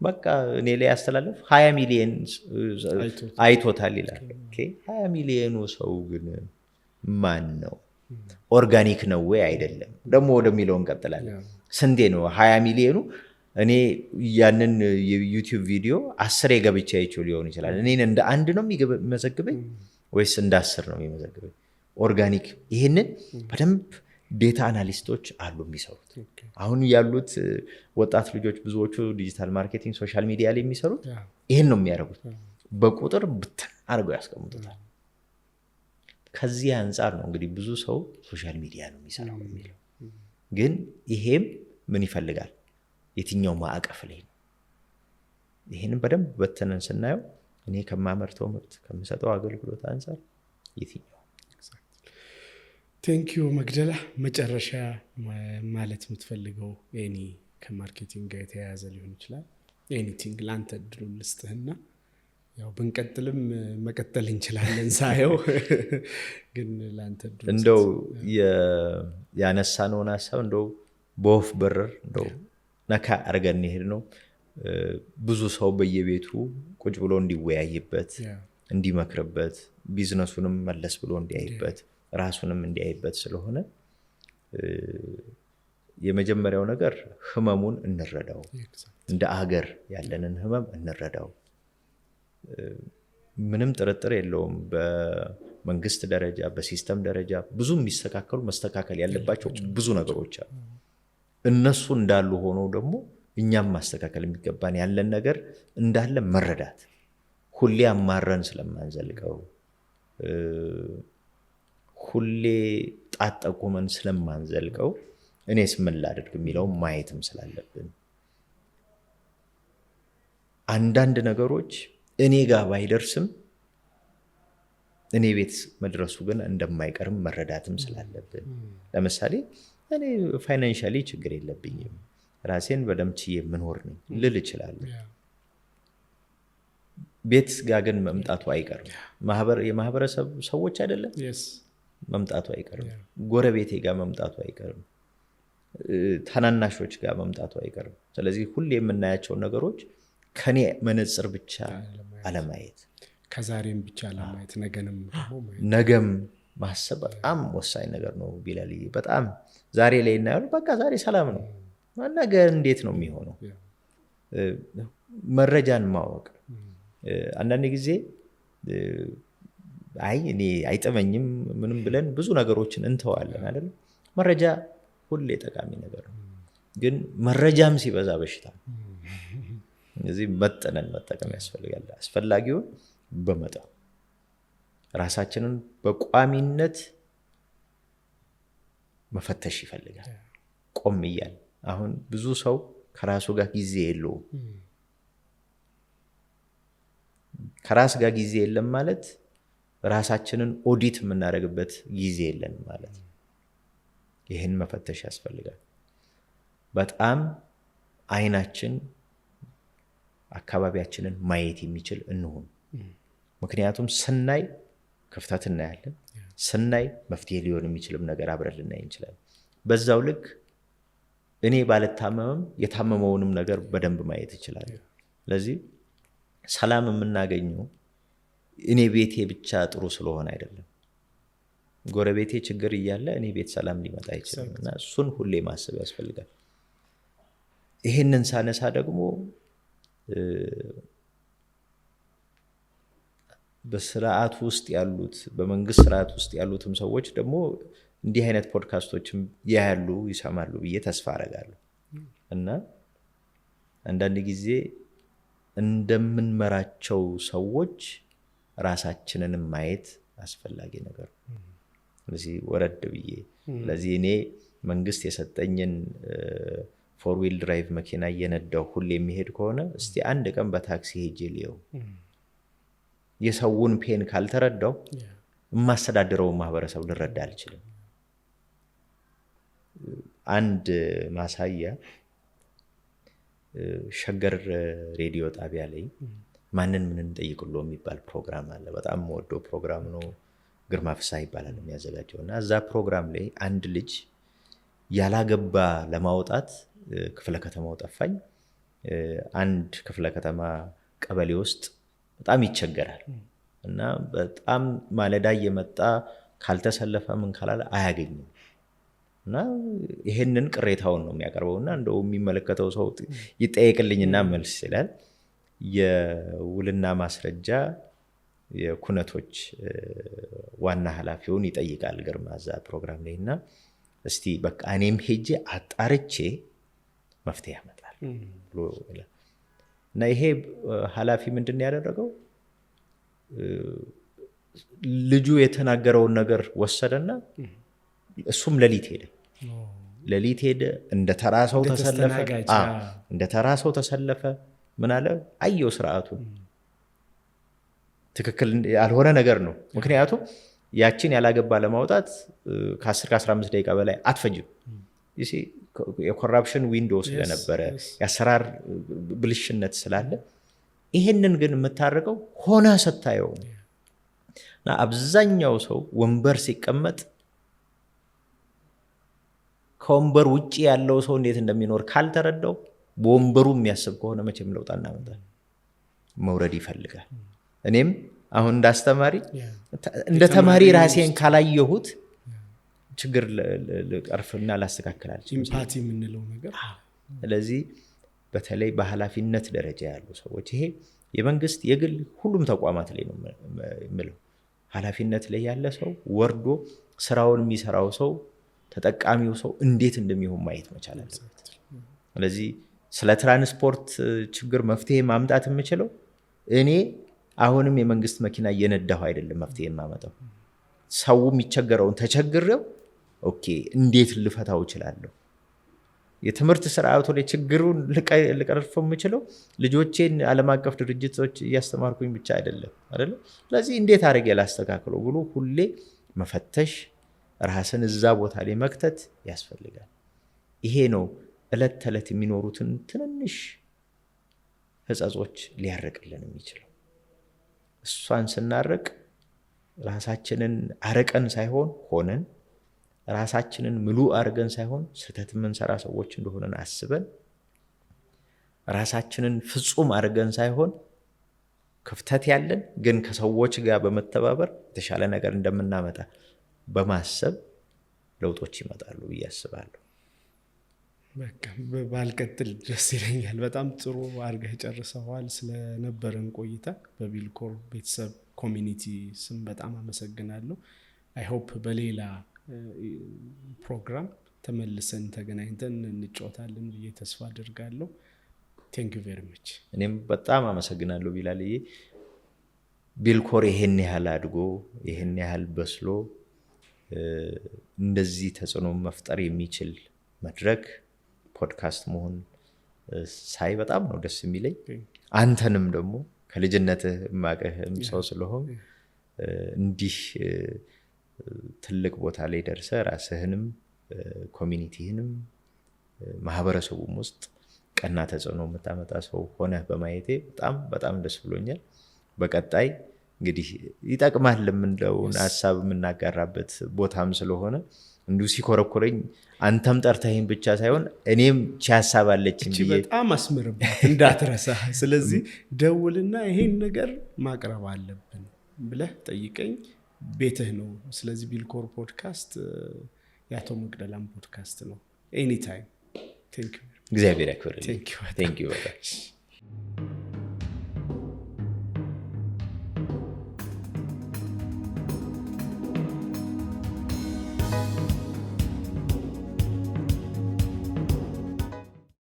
Speaker 1: በቃ እኔ ላይ ያስተላለፍ 20 ሚሊዮን አይቶታል ይላል ኦኬ 20 ሚሊዮኑ ሰው ግን ማን ነው ኦርጋኒክ ነው ወይ አይደለም ደግሞ ወደሚለው እንቀጥላለን ስንዴ ነው 20 ሚሊዮኑ እኔ ያንን የዩቲዩብ ቪዲዮ 10 የገብቻ አይቼው ሊሆን ይችላል እኔን እንደ አንድ ነው የሚመዘግበኝ ወይስ እንደ 10 ነው የሚመዘግበኝ ኦርጋኒክ ይሄንን በደንብ ዴታ አናሊስቶች አሉ የሚሰሩት አሁን ያሉት ወጣት ልጆች ብዙዎቹ ዲጂታል ማርኬቲንግ ሶሻል ሚዲያ ላይ የሚሰሩት ይሄን ነው የሚያደርጉት በቁጥር አድርገው ያስቀምጡታል ከዚህ አንፃር ነው እንግዲህ ብዙ ሰው ሶሻል ሚዲያ ነው የሚሰራው የሚለው ግን ይሄም ምን ይፈልጋል የትኛው ማዕቀፍ ላይ ነው ይሄንን በደንብ በተነን ስናየው እኔ ከማመርተው ምርት ከምሰጠው አገልግሎት አንፃር የትኛው
Speaker 2: ቴንክ ዩ መግደላ መጨረሻ ማለት የምትፈልገው ኤኒ ከማርኬቲንግ ጋር የተያያዘ ሊሆን ይችላል ኤኒቲንግ ለአንተ እድሉን ልስጥህና ያው ብንቀጥልም መቀጠል እንችላለን ሳየው ግን ለአንተ እድሉ
Speaker 1: እንደው ያነሳነውን ሀሳብ እንደው በወፍ በረር እንደው ነካ አድርገን እንሄድ ነው ብዙ ሰው በየቤቱ ቁጭ ብሎ እንዲወያይበት እንዲመክርበት ቢዝነሱንም መለስ ብሎ እንዲያይበት ራሱንም እንዲያይበት ስለሆነ የመጀመሪያው ነገር ህመሙን እንረዳው እንደ አገር ያለንን ህመም እንረዳው ምንም ጥርጥር የለውም በመንግስት ደረጃ በሲስተም ደረጃ ብዙ የሚስተካከሉ መስተካከል ያለባቸው ብዙ ነገሮች አሉ እነሱ እንዳሉ ሆኖ ደግሞ እኛም ማስተካከል የሚገባን ያለን ነገር እንዳለ መረዳት ሁሌ አማረን ስለማንዘልቀው ሁሌ ጣጣቁመን ስለማንዘልቀው እኔስ ምን ላድርግ የሚለው ማየትም ስላለብን አንዳንድ ነገሮች እኔ ጋር ባይደርስም እኔ ቤት መድረሱ ግን እንደማይቀርም መረዳትም ስላለብን ለምሳሌ እኔ ፋይናንሻሊ ችግር የለብኝም ራሴን በደምብ ችዬ መኖር ነኝ ልል እችላለሁ ቤት ጋር ግን መምጣቱ አይቀርም የማህበረሰብ ሰዎች አይደለም መምጣቱ አይቀርም ጎረቤቴ ጋር መምጣቱ አይቀርም ታናናሾች ጋር መምጣቱ አይቀርም ስለዚህ ሁሌ የምናያቸው ነገሮች ከኔ መነጽር ብቻ አለማየት
Speaker 2: ከዛሬም ብቻ አለማየት
Speaker 1: ነገም ማሰብ በጣም ወሳኝ ነገር ነው ቢላል በጣም ዛሬ ላይ እናያለን በቃ ዛሬ ሰላም ነው ነገ እንዴት ነው የሚሆነው መረጃን ማወቅ አንዳንድ ጊዜ አይ እኔ አይጠመኝም ምንም ብለን ብዙ ነገሮችን እንተዋለን አይደል መረጃ ሁሌ ጠቃሚ ነገር ነው ግን መረጃም ሲበዛ በሽታ እዚህ መጠነን መጠቀም ያስፈልጋል አስፈላጊውን በመጠን ራሳችንን በቋሚነት መፈተሽ ይፈልጋል ቆም ይያል አሁን ብዙ ሰው ከራሱ ጋር ጊዜ የለውም ከራስ ጋር ጊዜ የለም ማለት ራሳችንን ኦዲት የምናደርግበት ጊዜ የለን ማለት ነው። ይህን መፈተሽ ያስፈልጋል። በጣም አይናችን አካባቢያችንን ማየት የሚችል እንሁን። ምክንያቱም ስናይ ክፍተት እናያለን፣ ስናይ መፍትሄ ሊሆን የሚችልም ነገር አብረን ልናይ እንችላለን። በዛው ልክ እኔ ባልታመምም የታመመውንም ነገር በደንብ ማየት ይችላል። ስለዚህ ሰላም የምናገኘው እኔ ቤቴ ብቻ ጥሩ ስለሆነ አይደለም። ጎረቤቴ ችግር እያለ እኔ ቤት ሰላም ሊመጣ አይችልም እና እሱን ሁሌ ማሰብ ያስፈልጋል። ይሄንን ሳነሳ ደግሞ በስርዓት ውስጥ ያሉት በመንግስት ስርዓት ውስጥ ያሉትም ሰዎች ደግሞ እንዲህ አይነት ፖድካስቶችም ያያሉ ይሰማሉ ብዬ ተስፋ አደርጋለሁ እና አንዳንድ ጊዜ እንደምንመራቸው ሰዎች ራሳችንን ማየት አስፈላጊ ነገር ነው። ስለዚህ ወረድ ብዬ ስለዚህ እኔ መንግስት የሰጠኝን ፎር ዊል ድራይቭ መኪና እየነዳሁ ሁሌ የሚሄድ ከሆነ እስቲ አንድ ቀን በታክሲ ሄጄ ልየው። የሰውን ፔን ካልተረዳው የማስተዳድረውን ማህበረሰብ ልረዳ አልችልም። አንድ ማሳያ ሸገር ሬዲዮ ጣቢያ ላይ ማንን ምን እንጠይቅሎ የሚባል ፕሮግራም አለ። በጣም ወደው ፕሮግራም ነው። ግርማ ፍስሐ ይባላል የሚያዘጋጀው እና እዛ ፕሮግራም ላይ አንድ ልጅ ያላገባ ለማውጣት ክፍለ ከተማው ጠፋኝ። አንድ ክፍለ ከተማ ቀበሌ ውስጥ በጣም ይቸገራል እና በጣም ማለዳ እየመጣ ካልተሰለፈ ምን ካላለ አያገኝም እና ይሄንን ቅሬታውን ነው የሚያቀርበውና እንደው የሚመለከተው ሰው ይጠየቅልኝና መልስ ይላል። የውልና ማስረጃ የኩነቶች ዋና ኃላፊውን ይጠይቃል ግርማ እዛ ፕሮግራም ላይ እና እስቲ በቃ እኔም ሄጄ አጣርቼ መፍትሄ ያመጣል ብሎ እና ይሄ ኃላፊ ምንድን ያደረገው ልጁ የተናገረውን ነገር ወሰደና እሱም ሌሊት ሄደ እንደ ተራሰው ተሰለፈ ምን አለ አየው ስርዓቱን ትክክል ያልሆነ ነገር ነው። ምክንያቱም ያችን ያላገባ ለማውጣት ከ10 ከ15 ደቂቃ በላይ አትፈጅም። የኮራፕሽን ዊንዶ ስለነበረ የአሰራር ብልሽነት ስላለ ይሄንን ግን የምታረቀው ሆነ ስታየው እና አብዛኛው ሰው ወንበር ሲቀመጥ ከወንበር ውጪ ያለው ሰው እንዴት እንደሚኖር ካልተረዳው በወንበሩ የሚያስብ ከሆነ መቼም ለውጥ እናመጣለን። መውረድ ይፈልጋል። እኔም አሁን እንዳስተማሪ እንደ ተማሪ ራሴን ካላየሁት ችግር ልቀርፍና ላስተካክላል
Speaker 2: ኢምፓቲ የምንለው ነገር።
Speaker 1: ስለዚህ በተለይ በኃላፊነት ደረጃ ያሉ ሰዎች ይሄ የመንግስት የግል ሁሉም ተቋማት ላይ ነው የምለው ኃላፊነት ላይ ያለ ሰው ወርዶ ስራውን የሚሰራው ሰው ተጠቃሚው ሰው እንዴት እንደሚሆን ማየት መቻል አለበት። ስለዚህ ስለ ትራንስፖርት ችግር መፍትሄ ማምጣት የምችለው እኔ አሁንም የመንግስት መኪና እየነዳሁ አይደለም መፍትሄ የማመጣው። ሰው የሚቸገረውን ተቸግሬው ኦኬ እንዴት ልፈታው እችላለሁ? የትምህርት ስርዓቱ ላይ ችግሩን ልቀርፈው የምችለው ልጆቼን ዓለም አቀፍ ድርጅቶች እያስተማርኩኝ ብቻ አይደለም አይደል? ስለዚህ እንዴት አድርጌ ላስተካክለው ብሎ ሁሌ መፈተሽ ራስን እዛ ቦታ ላይ መክተት ያስፈልጋል። ይሄ ነው ዕለት ተዕለት የሚኖሩትን ትንንሽ ህጸጾች ሊያርቅልን የሚችለው። እሷን ስናርቅ ራሳችንን አርቀን ሳይሆን ሆነን ራሳችንን ምሉ አርገን ሳይሆን ስህተት የምንሰራ ሰዎች እንደሆነን አስበን ራሳችንን ፍጹም አርገን ሳይሆን ክፍተት ያለን ግን ከሰዎች ጋር በመተባበር የተሻለ ነገር እንደምናመጣ በማሰብ ለውጦች ይመጣሉ ብዬ አስባለሁ።
Speaker 2: በቃ ባልቀጥል ደስ ይለኛል። በጣም ጥሩ አድርገህ ጨርሰዋል። ስለነበረን ቆይታ በቢልኮር ቤተሰብ ኮሚኒቲ ስም በጣም አመሰግናለሁ። አይ ሆፕ በሌላ ፕሮግራም ተመልሰን ተገናኝተን እንጫወታለን ብዬ ተስፋ አድርጋለሁ። ቴንክ ዩ ቬሪ ማች።
Speaker 1: እኔም በጣም አመሰግናለሁ ቢላልዬ። ቢልኮር ይሄን ያህል አድጎ ይሄን ያህል በስሎ እንደዚህ ተጽዕኖ መፍጠር የሚችል መድረክ ፖድካስት መሆን ሳይ በጣም ነው ደስ የሚለኝ። አንተንም ደግሞ ከልጅነትህ ማቀህም ሰው ስለሆን እንዲህ ትልቅ ቦታ ላይ ደርሰህ ራስህንም ኮሚኒቲህንም ማህበረሰቡም ውስጥ ቀና ተጽዕኖ የምታመጣ ሰው ሆነህ በማየቴ በጣም በጣም ደስ ብሎኛል። በቀጣይ እንግዲህ ይጠቅማል የምንለውን ሀሳብ የምናጋራበት ቦታም ስለሆነ እንዲሁ ሲኮረኮረኝ አንተም ጠርተኸኝ ብቻ ሳይሆን እኔም ሀሳብ አለችኝ ብዬ
Speaker 2: በጣም አስምርባት እንዳትረሳ። ስለዚህ ደውልና ይሄን ነገር ማቅረብ አለብን ብለህ ጠይቀኝ፣ ቤትህ ነው። ስለዚህ ቢልኮር ፖድካስት የአቶ መቅደላም ፖድካስት ነው። ኤኒታይም።
Speaker 1: እግዚአብሔር ያክብርልኝ። ቴንክ ዩ በጣም